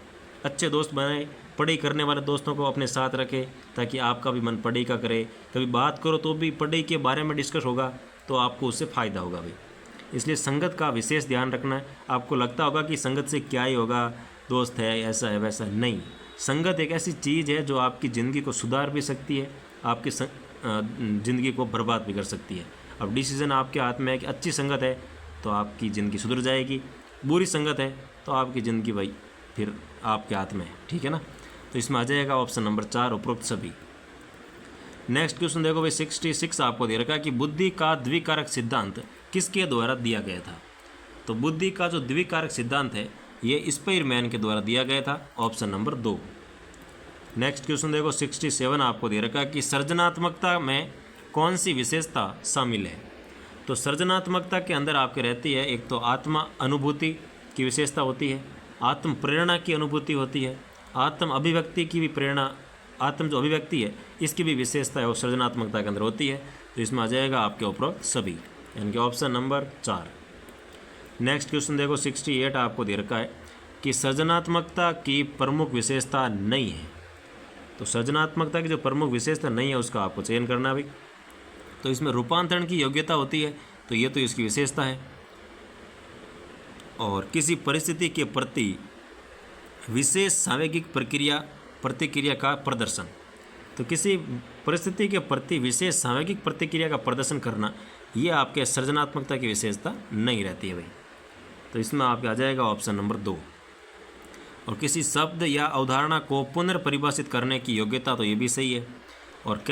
अच्छे दोस्त बनाएं, पढ़ाई करने वाले दोस्तों को अपने साथ रखें ताकि आपका भी मन पढ़ाई का करे। कभी बात करो तो भी पढ़ाई के बारे में डिस्कस होगा तो आपको उससे फ़ायदा होगा भाई। इसलिए संगत का विशेष ध्यान रखना है। आपको लगता होगा कि संगत से क्या ही होगा, दोस्त है ऐसा है वैसा, नहीं। संगत एक ऐसी चीज़ है जो आपकी ज़िंदगी को सुधार भी सकती है, आपकी ज़िंदगी को बर्बाद भी कर सकती है। अब डिसीज़न आपके हाथ में है कि अच्छी संगत है तो आपकी ज़िंदगी सुधर जाएगी, बुरी संगत है तो आपकी ज़िंदगी भाई फिर आपके हाथ में है, ठीक है ना। तो इसमें आ जाएगा ऑप्शन नंबर 4, उपरोक्त सभी। नेक्स्ट क्वेश्चन देखो भाई 66 आपको दे रखा है कि बुद्धि का द्विकारक सिद्धांत किसके द्वारा दिया गया था। तो बुद्धि का जो द्विकारक सिद्धांत है ये स्पायरमैन के द्वारा दिया गया था, ऑप्शन नंबर 2। नेक्स्ट क्वेश्चन देखो 67 आपको दे रखा है कि सृजनात्मकता में कौन सी विशेषता शामिल है। तो सृजनात्मकता के अंदर आपके रहती है एक तो आत्मा अनुभूति की विशेषता होती है, आत्म प्रेरणा की अनुभूति होती है, आत्म अभिव्यक्ति की भी प्रेरणा, आत्म जो अभिव्यक्ति है इसकी भी विशेषता है वो सृजनात्मकता के अंदर होती है। तो इसमें आ जाएगा आपके उपरोक्त सभी, यानी कि ऑप्शन नंबर 4। नेक्स्ट क्वेश्चन देखो 68 आपको दे रखा है कि सृजनात्मकता की प्रमुख विशेषता नहीं है। तो सृजनात्मकता की जो प्रमुख विशेषता नहीं है उसका आपको चयन करना है भाई। तो इसमें रूपांतरण की योग्यता होती है, तो ये तो इसकी विशेषता है। और किसी परिस्थिति के प्रति विशेष सांवेगिक प्रतिक्रिया का प्रदर्शन। तो किसी परिस्थिति के प्रति विशेष सांवेगिक प्रतिक्रिया का प्रदर्शन करना ये आपके सृजनात्मकता की विशेषता नहीं रहती है भाई। तो इसमें आपके आ जाएगा ऑप्शन नंबर 2। और किसी शब्द या अवधारणा को पुनर्परिभाषित करने की योग्यता, तो ये भी सही है। और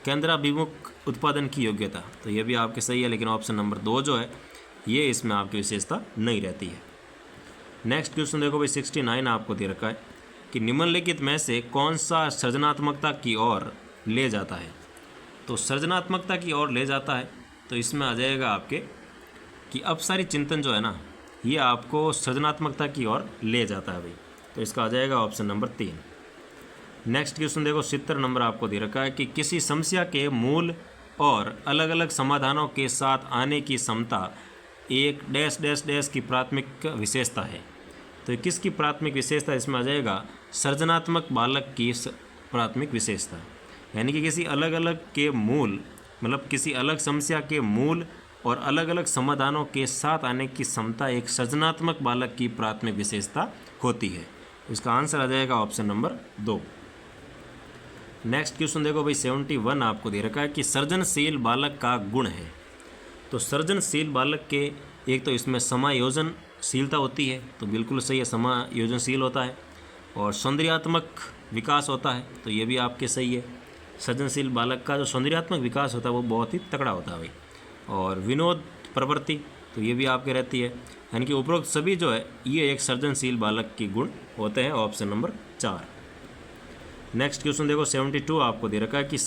केंद्राभिमुख उत्पादन की योग्यता, तो ये भी आपके सही है, लेकिन ऑप्शन नंबर 2 जो है ये इसमें आपकी विशेषता नहीं रहती है। नेक्स्ट क्वेश्चन देखो भाई 69 आपको दे रखा है कि निम्नलिखित में से कौन सा सृजनात्मकता की ओर ले जाता है। तो सृजनात्मकता की ओर ले जाता है, तो इसमें आ जाएगा आपके कि अपसारी चिंतन जो है ना ये आपको सृजनात्मकता की ओर ले जाता है भाई। तो इसका आ जाएगा ऑप्शन नंबर 3। नेक्स्ट क्वेश्चन देखो 70 नंबर आपको दे रखा है कि किसी समस्या के मूल और अलग अलग समाधानों के साथ आने की क्षमता एक डैश डैश डैश की प्राथमिक विशेषता है। तो किसकी प्राथमिक विशेषता, इसमें आ जाएगा सृजनात्मक बालक की प्राथमिक विशेषता, यानी कि किसी अलग अलग के मूल, मतलब किसी अलग समस्या के मूल और अलग अलग समाधानों के साथ आने की क्षमता एक सृजनात्मक बालक की प्राथमिक विशेषता होती है। इसका आंसर आ जाएगा ऑप्शन नंबर 2। नेक्स्ट क्वेश्चन देखो भाई 71 आपको दे रखा है कि सृजनशील बालक का गुण है। तो सृजनशील बालक के एक तो इसमें समायोजनशीलता होती है, तो बिल्कुल सही है, समायोजनशील होता है। और सौंदर्यात्मक विकास होता है, तो ये भी आपके सही है। सृजनशील बालक का जो सौंदर्यात्मक विकास होता है वो बहुत ही तगड़ा होता है भाई। और विनोद प्रवृत्ति, तो ये भी आपके रहती है, यानी कि उपरोक्त सभी जो है ये एक सृजनशील बालक के गुण होते हैं, ऑप्शन नंबर 4। नेक्स्ट क्वेश्चन देखो 72 आपको दे रखा है कि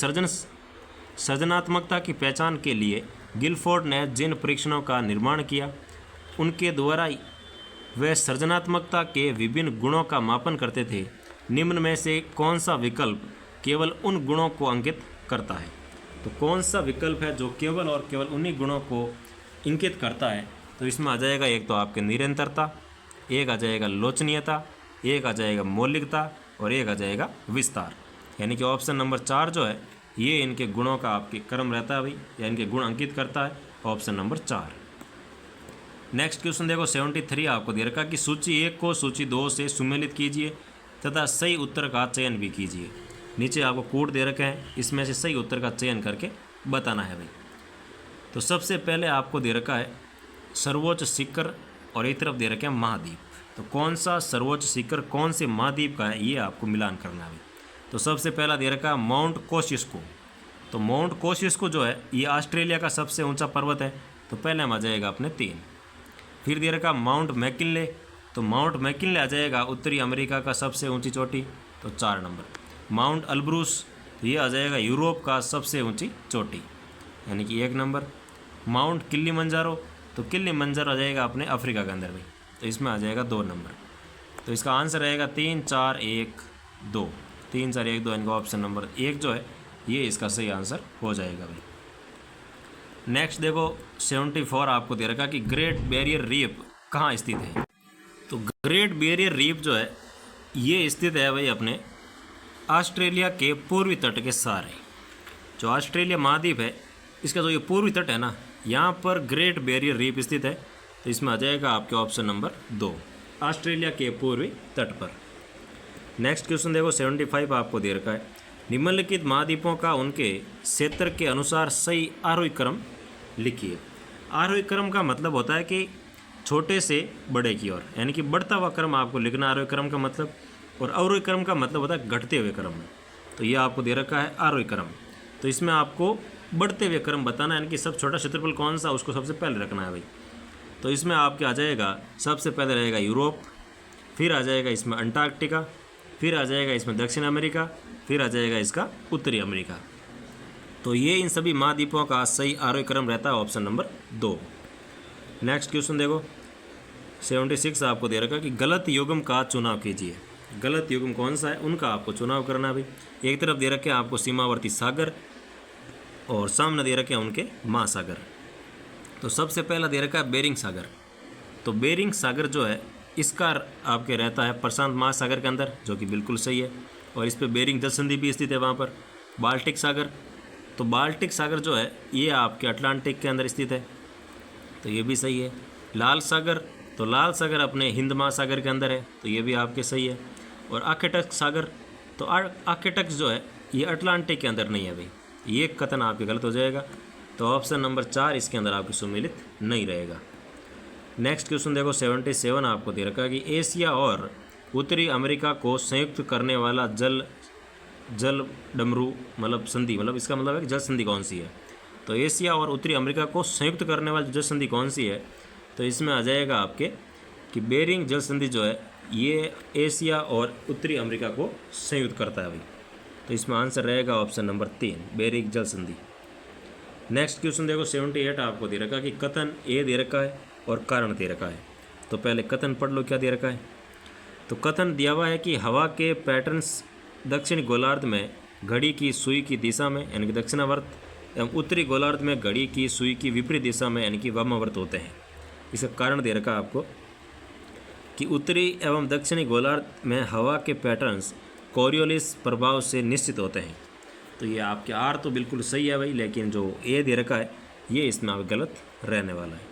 सृजनात्मकता की पहचान के लिए गिलफोर्ड ने जिन परीक्षणों का निर्माण किया उनके द्वारा वे सृजनात्मकता के विभिन्न गुणों का मापन करते थे। निम्न में से कौन सा विकल्प केवल उन गुणों को अंकित करता है। तो कौन सा विकल्प है जो केवल और केवल उन्हीं गुणों को इंगित करता है। तो इसमें आ जाएगा एक तो आपके निरंतरता, एक आ जाएगा लोचनीयता, एक आ जाएगा मौलिकता और एक आ जाएगा विस्तार। यानी कि ऑप्शन नंबर 4 जो है ये इनके गुणों का आपके क्रम रहता है भाई, या इनके गुण अंकित करता है, ऑप्शन नंबर 4। नेक्स्ट क्वेश्चन देखो 73 आपको दे रखा कि सूची 1 को सूची 2 से सुमेलित कीजिए तथा सही उत्तर का चयन भी कीजिए। नीचे आपको कोड दे रखे हैं, इसमें से सही उत्तर का चयन करके बताना है भाई। तो सबसे पहले आपको दे रखा है सर्वोच्च शिखर और एक तरफ दे रखे हैं महाद्वीप। तो कौन सा सर्वोच्च शिखर कौन से महाद्वीप का है ये आपको मिलान करना है। तो सबसे पहला दे रखा है माउंट कोसिस्को। तो माउंट कोसिस्को जो है ये ऑस्ट्रेलिया का सबसे ऊंचा पर्वत है, तो पहले में आ जाएगा अपने 3। फिर दे रखा माउंट मैकिनले। तो माउंट मैकिनले आ जाएगा उत्तरी अमेरिका का सबसे ऊंची चोटी, तो 4 नंबर। माउंट अल्ब्रूस, तो ये आ जाएगा यूरोप का सबसे ऊंची चोटी, यानी कि 1 नंबर। माउंट किलिमंजारो, तो किलिमंजारो आ जाएगा अपने अफ्रीका के अंदर में, तो इसमें आ जाएगा 2 नंबर। तो इसका आंसर रहेगा 3 4 1 2, 3 4 1 2, इनका ऑप्शन नंबर 1 जो है ये इसका सही आंसर हो जाएगा भाई। नेक्स्ट देखो 74 आपको दे रखा कि ग्रेट बैरियर रीफ कहाँ स्थित है। तो ग्रेट बैरियर रीफ जो है ये स्थित है भाई अपने ऑस्ट्रेलिया के पूर्वी तट के सहारे। जो ऑस्ट्रेलिया महाद्वीप है इसका जो ये पूर्वी तट है ना, यहाँ पर ग्रेट बैरियर रीफ स्थित है, तो इसमें आ जाएगा आपके ऑप्शन नंबर 2, ऑस्ट्रेलिया के पूर्वी तट पर। नेक्स्ट क्वेश्चन देखो 75 आपको दे रखा है निम्नलिखित महाद्वीपों का उनके क्षेत्र के अनुसार सही आरोही क्रम लिखिए। आरोही क्रम का मतलब होता है कि छोटे से बड़े की ओर, यानी कि बढ़ता हुआ क्रम आपको लिखना आरोही क्रम का मतलब, और अवरोही क्रम का मतलब होता है घटते हुए क्रम में। तो ये आपको दे रखा है आरोही क्रम। तो इसमें आपको बढ़ते हुए क्रम बताना है, यानी कि सब छोटा क्षेत्रफल कौन सा उसको सबसे पहले रखना है भाई। तो इसमें आपके आ जाएगा, सबसे पहले रहेगा यूरोप, फिर आ जाएगा इसमें अंटार्कटिका, फिर आ जाएगा इसमें दक्षिण अमेरिका, फिर आ जाएगा इसका उत्तरी अमेरिका। तो ये इन सभी महाद्वीपों का सही आरोही क्रम रहता है ऑप्शन नंबर 2। नेक्स्ट क्वेश्चन देखो 76 आपको दे रखा कि गलत युग्म का चुनाव कीजिए। गलत युग्म कौन सा है उनका आपको चुनाव करना है भाई। एक तरफ दे रखे हैं आपको सीमावर्ती सागर और सामने दे रखे हैं उनके महासागर। तो सबसे पहला दे रखा है बेरिंग सागर। तो बेरिंग सागर जो है इसका आपके रहता है प्रशांत महासागर के अंदर, जो कि बिल्कुल सही है, और इस पर बेरिंग जल संधि भी स्थित है वहाँ पर। बाल्टिक सागर, तो बाल्टिक सागर जो है ये आपके अटलांटिक के अंदर स्थित है, तो ये भी सही है। लाल सागर, तो लाल सागर अपने हिंद महासागर के अंदर है, तो ये भी आपके सही है। और आर्कटिक सागर, तो आर्कटिक जो है ये अटलांटिक के अंदर नहीं है भाई, ये कथन आपके गलत हो जाएगा। तो ऑप्शन नंबर 4 इसके अंदर आपके सुमेलित नहीं रहेगा। नेक्स्ट क्वेश्चन देखो 77 आपको दे रखा है कि एशिया और उत्तरी अमेरिका को संयुक्त करने वाला जल डमरू मतलब संधि, मतलब इसका मतलब है कि जल संधि कौन सी है। तो एशिया और उत्तरी अमेरिका को संयुक्त करने वाली जल संधि कौन सी है, तो इसमें आ जाएगा आपके कि बेरिंग जल संधि जो है ये एशिया और उत्तरी अमेरिका को संयुक्त करता है भाई। तो इसमें आंसर रहेगा ऑप्शन नंबर 3 बेरिंग जल संधि। नेक्स्ट क्वेश्चन देखो 78 आपको दे रखा कि कथन ए दे रखा है और कारण दे रखा है। तो पहले कथन पढ़ लो क्या दे रखा है। तो कथन दिया हुआ है कि हवा के पैटर्न्स दक्षिणी गोलार्ध में घड़ी की सुई की दिशा में यानी कि दक्षिणावर्त एवं उत्तरी गोलार्ध में घड़ी की सुई की विपरीत दिशा में यानी कि वामावर्त होते हैं। इसका कारण दे रखा है आपको कि उत्तरी एवं दक्षिणी गोलार्ध में हवा के पैटर्न्स कोरियोलिस प्रभाव से निश्चित होते हैं। तो ये आपके आर तो बिल्कुल सही है भाई, लेकिन जो ए दे रखा है ये इसमें आप गलत रहने वाला है।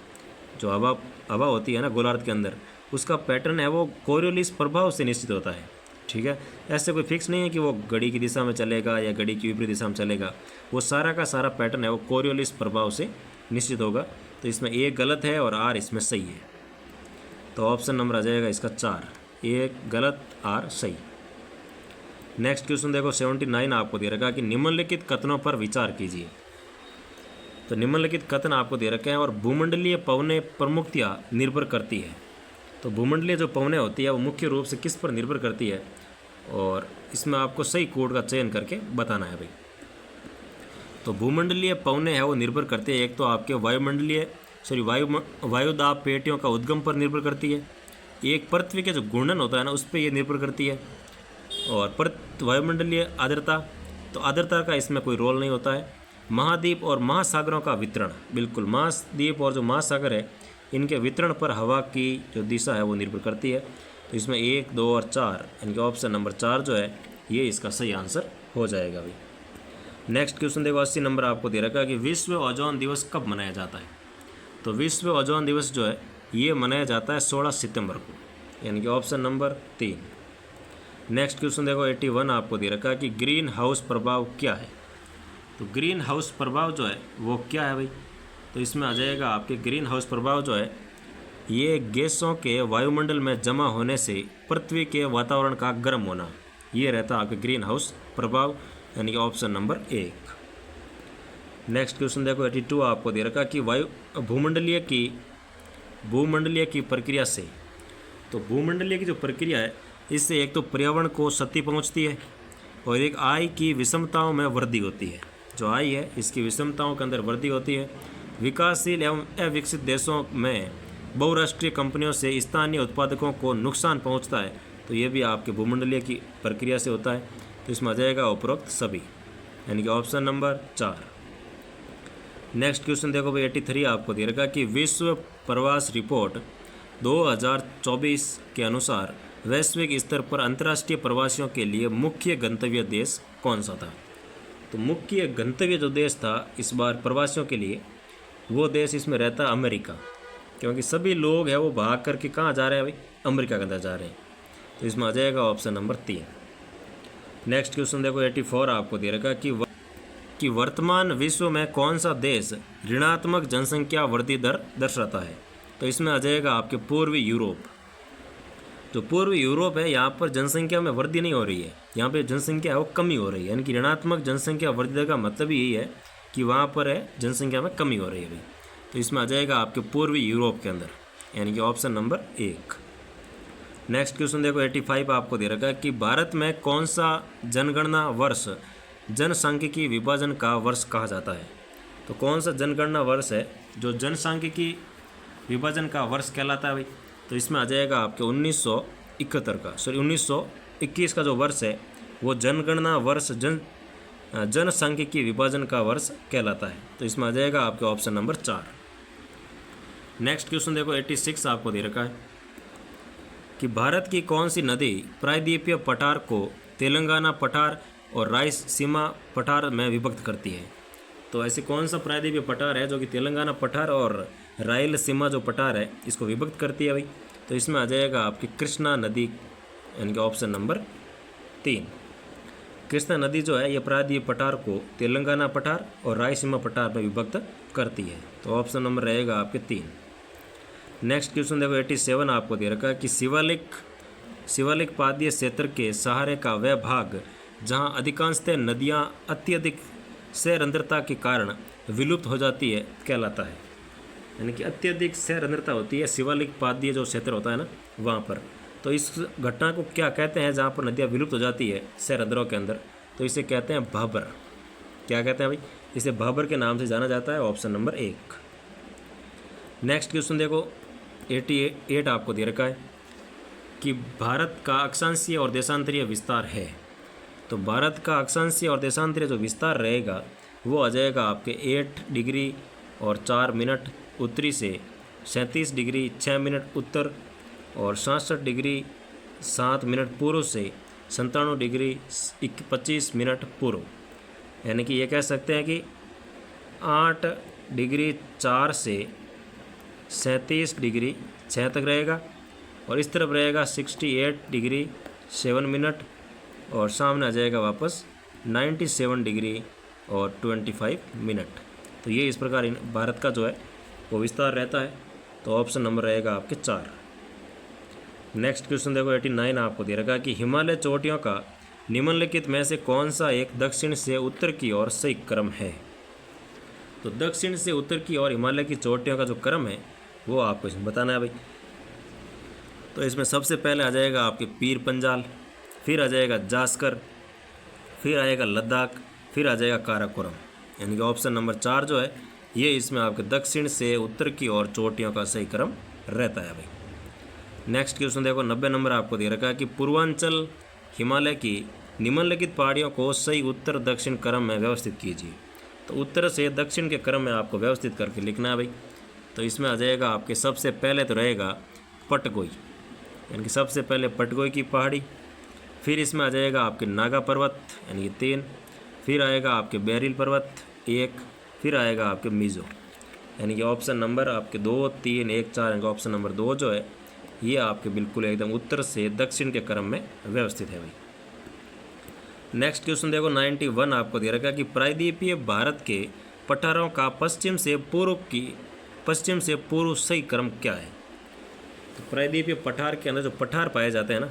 जो हवा होती है ना गोलार्ध के अंदर, उसका पैटर्न है वो कोरियोलिस प्रभाव से निश्चित होता है। ठीक है, ऐसे कोई फिक्स नहीं है कि वो घड़ी की दिशा में चलेगा या घड़ी की विपरीत दिशा में चलेगा, वो सारा का सारा पैटर्न है वो कोरियोलिस प्रभाव से निश्चित होगा। तो इसमें ए गलत है और आर इसमें सही है। तो ऑप्शन नंबर आ जाएगा इसका 4, ए गलत आर सही। नेक्स्ट क्वेश्चन देखो 79 आपको दे रखा कि निम्नलिखित कथनों पर विचार कीजिए। तो निम्नलिखित कथन आपको दे रखे हैं और भूमंडलीय पवनें प्रमुखतया निर्भर करती है। तो भूमंडलीय जो पवनें होती है वो मुख्य रूप से किस पर निर्भर करती है, और इसमें आपको सही कोड का चयन करके बताना है भाई। तो भूमंडलीय पवनें है वो निर्भर करती है, एक तो आपके वायुदाब पेटियों का उद्गम पर निर्भर करती है, एक पृथ्वी के जो घूर्णन होता है ना उस पर ये निर्भर करती है, और वायुमंडलीय आर्द्रता, तो आर्द्रता का इसमें कोई रोल नहीं होता है। महाद्वीप और महासागरों का वितरण, बिल्कुल महाद्वीप और जो महासागर है इनके वितरण पर हवा की जो दिशा है वो निर्भर करती है। तो इसमें 1, 2 और 4 इनके ऑप्शन नंबर 4 जो है ये इसका सही आंसर हो जाएगा भाई। नेक्स्ट क्वेश्चन देखो 80 नंबर आपको दे रखा है कि विश्व ओजोन दिवस कब मनाया जाता है। तो विश्व ओजोन दिवस जो है ये मनाया जाता है 16 सितंबर को, यानी कि ऑप्शन नंबर 3। नेक्स्ट क्वेश्चन देखो 81 आपको दे रखा है कि ग्रीन हाउस प्रभाव क्या है। तो ग्रीन हाउस प्रभाव जो है वो क्या है भाई, तो इसमें आ जाएगा आपके ग्रीन हाउस प्रभाव जो है ये गैसों के वायुमंडल में जमा होने से पृथ्वी के वातावरण का गर्म होना, ये रहता है आपके ग्रीन हाउस प्रभाव, यानी कि ऑप्शन नंबर 1। नेक्स्ट क्वेश्चन देखो 82 आपको दे रखा कि भूमंडलीय की प्रक्रिया से, तो भूमंडलीय की जो प्रक्रिया है इससे एक तो पर्यावरण को क्षति पहुंचती है और एक आय की विषमताओं में वृद्धि होती है। जो आय है इसकी विषमताओं के अंदर वृद्धि होती है। विकासशील एवं अविकसित देशों में बहुराष्ट्रीय कंपनियों से स्थानीय उत्पादकों को नुकसान पहुंचता है, तो ये भी आपके भूमंडलीय की प्रक्रिया से होता है। तो इसमें आ जाएगा उपरोक्त सभी, यानी कि ऑप्शन नंबर 4। नेक्स्ट क्वेश्चन देखो भाई 83 आपको दे रखा कि विश्व प्रवास रिपोर्ट 2024 के अनुसार वैश्विक स्तर पर अंतर्राष्ट्रीय प्रवासियों के लिए मुख्य गंतव्य देश कौन सा था। तो मुख्य गंतव्य जो देश था इस बार प्रवासियों के लिए वो देश इसमें रहता है अमेरिका, क्योंकि सभी लोग हैं वो भाग करके कहाँ जा रहे हैं भाई, अमेरिका के अंदर जा रहे हैं। तो इसमें आ जाएगा ऑप्शन नंबर 3। नेक्स्ट क्वेश्चन देखो 84 आपको दे रखा कि वर्तमान विश्व में कौन सा देश ऋणात्मक जनसंख्या वृद्धि दर दर्शाता है। तो इसमें आ जाएगा आपके पूर्वी यूरोप। जो पूर्वी यूरोप है यहाँ पर जनसंख्या में वृद्धि नहीं हो रही है, यहाँ पे जनसंख्या है वो कमी हो रही है, यानी कि ऋणात्मक जनसंख्या वृद्धि का मतलब यही है कि वहाँ पर है जनसंख्या में कमी हो रही है भाई। तो इसमें आ जाएगा आपके पूर्वी यूरोप के अंदर, यानी कि ऑप्शन नंबर 1। नेक्स्ट क्वेश्चन देखो 85 आपको दे रखा है कि भारत में कौन सा जनगणना वर्ष जनसांख्यिकी विभाजन का वर्ष कहा जाता है। तो कौन सा जनगणना वर्ष है जो जनसांख्यिकी विभाजन का वर्ष कहलाता है भाई। तो इसमें आ जाएगा आपके 1971 का, सॉरी 1921 का जो वर्ष है वो जनगणना वर्ष जनसांख्यिकी विभाजन का वर्ष कहलाता है। तो इसमें आ जाएगा आपके ऑप्शन नंबर 4। नेक्स्ट क्वेश्चन देखो 86 आपको दे रखा है कि भारत की कौन सी नदी प्रायद्वीपीय पठार को तेलंगाना पठार और रायलसीमा पठार में विभक्त करती है। तो ऐसे कौन सा प्रायद्वीपीय पठार है जो कि तेलंगाना पठार और रायलसीमा जो पठार है इसको विभक्त करती है भाई। तो इसमें आ जाएगा आपकी कृष्णा नदी, यानी कि ऑप्शन नंबर 3। कृष्णा नदी जो है ये प्रायद्वीपीय पठार को तेलंगाना पठार और रायलसीमा पठार में विभक्त करती है। तो ऑप्शन नंबर रहेगा आपके 3। नेक्स्ट क्वेश्चन देखो 87 आपको दे रखा है कि शिवालिक पादीय क्षेत्र के सहारे का वह भाग जहां अधिकांशतः नदियां अत्यधिक सैरंध्रता के कारण विलुप्त हो जाती है कहलाता है। यानी कि अत्यधिक सैरंध्रता होती है शिवालिक पादीय जो क्षेत्र होता है ना वहाँ पर। तो इस घटना को क्या कहते हैं जहाँ पर नदियाँ विलुप्त हो जाती है सैरंध्रों के अंदर। तो इसे कहते हैं भाबर। क्या कहते हैं भाई, इसे भाबर के नाम से जाना जाता है, ऑप्शन नंबर 1। नेक्स्ट क्वेश्चन देखो 88 आपको दे रखा है कि भारत का अक्षांशीय और देशांतरीय विस्तार है। तो भारत का अक्षांशीय और देशांतरीय जो विस्तार रहेगा वो आ जाएगा आपके 8 डिग्री और 4 मिनट उत्तरी से 37 डिग्री 6 मिनट उत्तर और 67 डिग्री 7 मिनट पूर्व से 97 डिग्री 25 मिनट पूर्व। यानी कि ये कह सकते हैं कि 8 डिग्री 4 से 37 डिग्री 6 तक रहेगा और इस तरफ रहेगा 68 डिग्री 7 मिनट और सामने आ जाएगा वापस 97 डिग्री और 25 मिनट। तो ये इस प्रकार भारत का जो है वो विस्तार रहता है। तो ऑप्शन नंबर रहेगा आपके 4। नेक्स्ट क्वेश्चन देखो 89 आपको दे रखा है कि हिमालय चोटियों का निम्नलिखित में से कौन सा एक दक्षिण से उत्तर की ओर सही क्रम है। तो दक्षिण से उत्तर की ओर हिमालय की चोटियों का जो क्रम है वो आपको इसमें बताना है भाई। तो इसमें सबसे पहले आ जाएगा आपके पीर पंजाल, फिर आ जाएगा जास्कर, फिर आएगा लद्दाख, फिर आ जाएगा काराकोरम। यानी कि ऑप्शन नंबर 4 जो है ये इसमें आपके दक्षिण से उत्तर की ओर चोटियों का सही क्रम रहता है भाई। नेक्स्ट क्वेश्चन देखो 90 नंबर आपको दे रखा है कि पूर्वांचल हिमालय की निम्नलिखित पहाड़ियों को सही उत्तर दक्षिण क्रम में व्यवस्थित कीजिए। तो उत्तर से दक्षिण के क्रम में आपको व्यवस्थित करके लिखना है भाई। तो इसमें आ जाएगा आपके सबसे पहले तो रहेगा पटगोई, यानी कि सबसे पहले पटगोई की पहाड़ी, फिर इसमें आ जाएगा आपके नागा पर्वत यानी कि 3, फिर आएगा आपके बैरिल पर्वत 1, फिर आएगा आपके मीज़ो। यानी कि ऑप्शन नंबर आपके 2, 3, 1, 4 यानी कि ऑप्शन नंबर 2 जो है ये आपके बिल्कुल एकदम उत्तर से दक्षिण के क्रम में व्यवस्थित है भाई। नेक्स्ट क्वेश्चन देखो 91 आपको दे रखा है कि प्रायद्वीपीय भारत के पठारों का पश्चिम से पूर्व सही क्रम क्या है। तो प्रायद्वीपीय पठार के अंदर जो पठार पाए जाते हैं ना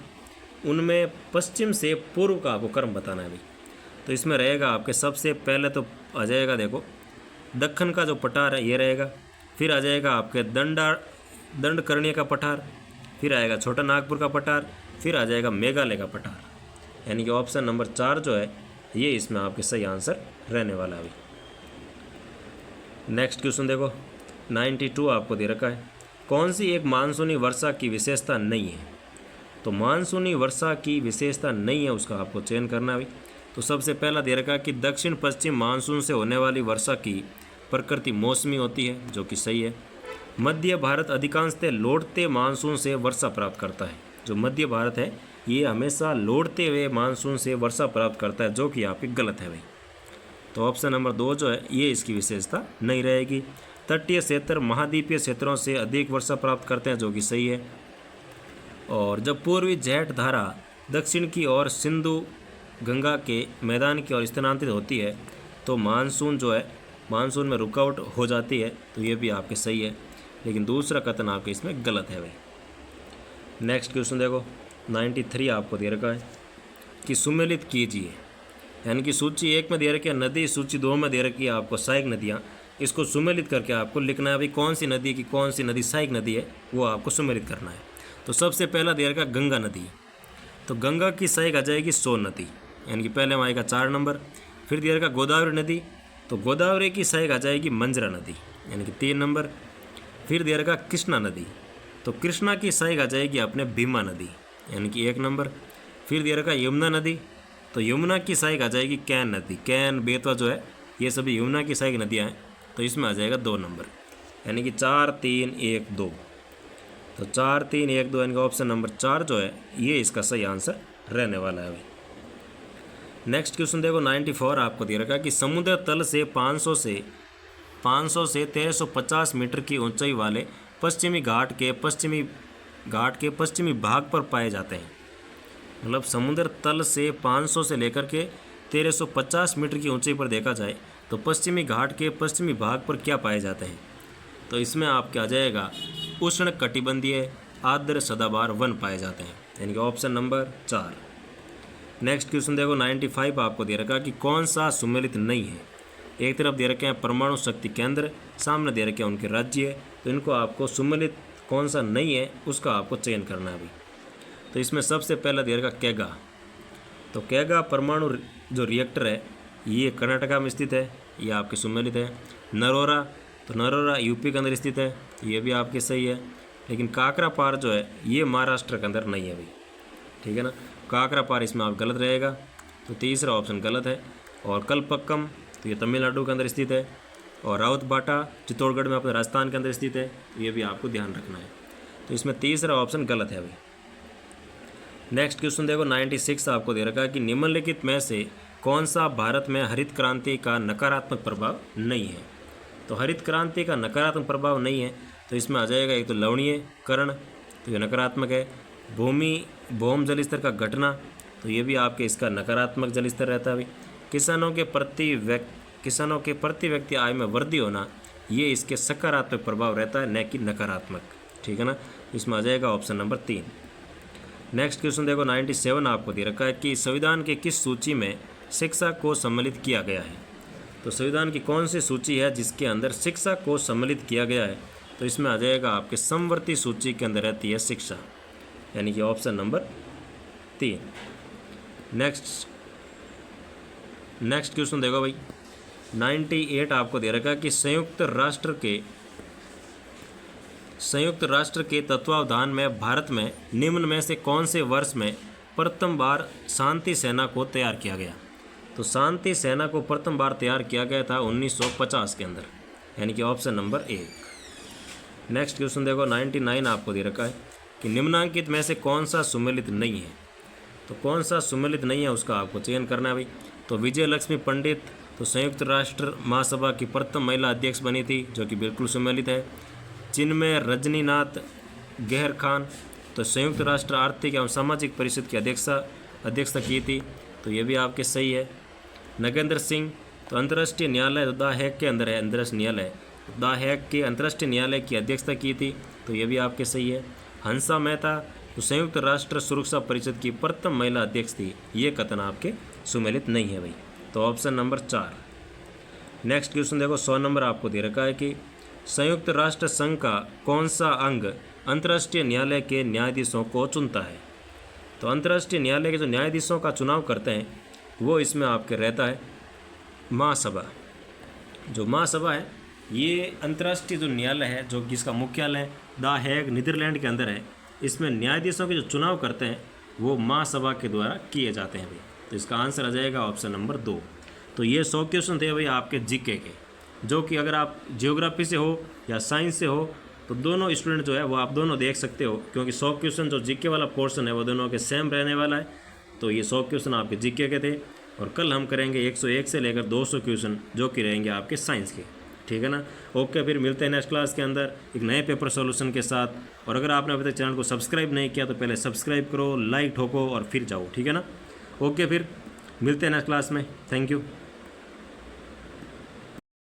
उनमें पश्चिम से पूर्व का आपको क्रम बताना है भाई। तो इसमें रहेगा आपके सबसे पहले तो आ जाएगा देखो दक्कन का जो पठार है ये रहेगा, फिर आ जाएगा आपके दंडकर्णीय का पठार, फिर आएगा छोटा नागपुर का पठार, फिर आ जाएगा मेघालय का पठार। यानी कि ऑप्शन नंबर 4 जो है ये इसमें आपके सही आंसर रहने वाला है अभी। नेक्स्ट क्वेश्चन देखो 92 आपको दे रखा है कौन सी एक मानसूनी वर्षा की विशेषता नहीं है। तो मानसूनी वर्षा की विशेषता नहीं है उसका आपको चयन करना है भाई। तो सबसे पहला दे रखा है कि दक्षिण पश्चिम मानसून से होने वाली वर्षा की प्रकृति मौसमी होती है, जो कि सही है। मध्य भारत अधिकांशतः लौटते मानसून से वर्षा प्राप्त करता है। जो मध्य भारत है ये हमेशा लौटते हुए मानसून से वर्षा प्राप्त करता है, जो कि आपकी गलत है भाई। तो ऑप्शन नंबर 2 जो है ये इसकी विशेषता नहीं रहेगी। तटीय क्षेत्र महाद्वीपीय क्षेत्रों से अधिक वर्षा प्राप्त करते हैं, जो कि सही है। और जब पूर्वी जेठ धारा दक्षिण की ओर सिंधु गंगा के मैदान की ओर स्थानांतरित होती है तो मानसून जो है मानसून में रुकावट हो जाती है, तो ये भी आपके सही है। लेकिन दूसरा कथन आपके इसमें गलत है भाई। नेक्स्ट क्वेश्चन देखो 93 आपको दे रखा है कि सुमेलित कीजिए, यानी कि सूची 1 में दे रखी है नदी, सूची 2 में दे रखी है आपको सहायक नदियाँ। इसको सुमेलित करके आपको लिखना है भाई कौन सी नदी की कौन सी नदी सहायक नदी है, वो आपको सुमेलित करना है। तो सबसे पहला दे रखा गंगा नदी, तो गंगा की सहायक आ जाएगी सोन नदी, यानी कि पहले में आएगा 4 नंबर। फिर दे रखा गोदावरी नदी, तो गोदावरी की सहायक आ जाएगी मंजरा नदी, यानी कि 3 नंबर। फिर दे रखा कृष्णा नदी, तो कृष्णा की सहायक आ जाएगी अपने भीमा नदी, यानी कि 1 नंबर। फिर दे रखा यमुना नदी, तो यमुना की सहायक आ जाएगी कैन नदी, कैन बेतवा जो है ये सभी यमुना की सहायक नदियाँ हैं, तो इसमें आ जाएगा 2 नंबर, यानी कि 4 3 1 2। तो 4 3 1 2 यानी कि ऑप्शन नंबर 4 जो है ये इसका सही आंसर रहने वाला है भाई। नेक्स्ट क्वेश्चन देखो 94 आपको दे रखा कि समुद्र तल से 500 से 1350 मीटर की ऊंचाई वाले पश्चिमी घाट के पश्चिमी भाग पर पाए जाते हैं। मतलब समुद्र तल से 500 से लेकर के 1350 मीटर की ऊंचाई पर देखा जाए तो पश्चिमी घाट के पश्चिमी भाग पर क्या पाए जाते हैं। तो इसमें आपके आ जाएगा उष्ण कटिबंधीय आर्द्र सदाबहार वन पाए जाते हैं, यानी कि ऑप्शन नंबर 4। नेक्स्ट क्वेश्चन देखो 95 आपको दे रखा कि कौन सा सुमेलित नहीं है। एक तरफ दे रखे हैं परमाणु शक्ति केंद्र, सामने दे रखे हैं उनके राज्य, तो इनको आपको सुमेलित कौन सा नहीं है उसका आपको चयन करना है अभी। तो इसमें सबसे पहला दे रखा कैगा, तो कैगा परमाणु जो रिएक्टर है ये कर्नाटका में स्थित है, ये आपके सुमेलित है। नरोरा, तो नरोरा यूपी के अंदर स्थित है, ये भी आपके सही है। लेकिन काकरापार जो है ये महाराष्ट्र के अंदर नहीं है भाई, ठीक है ना, काकरापार इसमें आप गलत रहेगा, तो तीसरा ऑप्शन गलत है। और कलपक्कम तो ये तमिलनाडु के अंदर स्थित है, और राउतबाटा चित्तौड़गढ़ में अपने राजस्थान के अंदर स्थित है, तो ये भी आपको ध्यान रखना है। तो इसमें तीसरा ऑप्शन गलत है अभी। नेक्स्ट क्वेश्चन देखो 96 आपको दे रखा है कि निम्नलिखित में से कौन सा भारत में हरित क्रांति का नकारात्मक प्रभाव नहीं है। तो हरित क्रांति का नकारात्मक प्रभाव नहीं है, तो इसमें आ जाएगा एक तो लवणीयकरण, तो ये नकारात्मक है। भौम जल स्तर का घटना, तो ये भी आपके इसका नकारात्मक जल स्तर रहता है भाई। किसानों के प्रति व्यक्ति आय में वृद्धि होना, ये इसके सकारात्मक प्रभाव रहता है, न कि नकारात्मक, ठीक है ना। इसमें आ जाएगा ऑप्शन नंबर 3। नेक्स्ट क्वेश्चन देखो 97 आपको दे रखा है कि संविधान के किस सूची में शिक्षा को सम्मिलित किया गया है। तो संविधान की कौन सी सूची है जिसके अंदर शिक्षा को सम्मिलित किया गया है। तो इसमें आ जाएगा आपके समवर्ती सूची के अंदर रहती है शिक्षा, यानी कि ऑप्शन नंबर 3। नेक्स्ट क्वेश्चन देखो भाई 98 आपको दे रखा है कि संयुक्त राष्ट्र के तत्वावधान में भारत में निम्न में से कौन से वर्ष में प्रथम बार शांति सेना को तैयार किया गया। तो शांति सेना को प्रथम बार तैयार किया गया था 1950 के अंदर, यानी कि ऑप्शन नंबर 1। नेक्स्ट क्वेश्चन देखो 99 आपको दे रखा है कि निम्नांकित में से कौन सा सुमेलित नहीं है। तो कौन सा सुमेलित नहीं है उसका आपको चयन करना है भाई। तो विजय लक्ष्मी पंडित, तो संयुक्त राष्ट्र महासभा की प्रथम महिला अध्यक्ष बनी थी, जो कि बिल्कुल सुमेलित है। चिन्मय रजनीनाथ गहर खान, तो संयुक्त राष्ट्र आर्थिक एवं सामाजिक परिषद की अध्यक्षता की थी, तो ये भी आपके सही है। नगेंद्र सिंह, तो अंतर्राष्ट्रीय न्यायालय द हेग के अंदर है, अंतर्राष्ट्रीय न्यायालय द हेग के अंतर्राष्ट्रीय न्यायालय की अध्यक्षता की थी, तो ये भी आपके सही है। हंसा मेहता, तो संयुक्त राष्ट्र सुरक्षा परिषद की प्रथम महिला अध्यक्ष थी, ये कथन आपके सुमेलित नहीं है भाई, तो ऑप्शन नंबर 4। नेक्स्ट क्वेश्चन देखो 100 नंबर आपको दे रखा है कि संयुक्त राष्ट्र संघ का कौन सा अंग अंतर्राष्ट्रीय न्यायालय के न्यायाधीशों को चुनता है। तो अंतर्राष्ट्रीय न्यायालय के जो न्यायाधीशों का चुनाव करते हैं वो इसमें आपके रहता है महासभा। जो महासभा है ये अंतर्राष्ट्रीय जो न्यायालय है, जो जिसका मुख्यालय द हेग नीदरलैंड के अंदर है, इसमें न्यायाधीशों के जो चुनाव करते हैं वो महासभा के द्वारा किए जाते हैं भाई, तो इसका आंसर आ जाएगा ऑप्शन नंबर 2। तो ये 100 क्वेश्चन थे भाई आपके जीके के, जो कि अगर आप जियोग्राफी से हो या साइंस से हो तो दोनों स्टूडेंट जो है वो आप दोनों देख सकते हो, क्योंकि 100 क्वेश्चन जो जीके वाला पोर्शन है वो दोनों के सेम रहने वाला है। तो ये 100 क्वेश्चन आपके जीके के थे, और कल हम करेंगे 101 से लेकर 200 क्वेश्चन जो कि रहेंगे आपके साइंस के, ठीक है ना। ओके, फिर मिलते हैं नेक्स्ट क्लास के अंदर एक नए पेपर सॉल्यूशन के साथ। और अगर आपने अभी तक चैनल को सब्सक्राइब नहीं किया तो पहले सब्सक्राइब करो, लाइक ठोको और फिर जाओ, ठीक है ना। ओके, फिर मिलते हैं नेक्स्ट क्लास में। Thank you.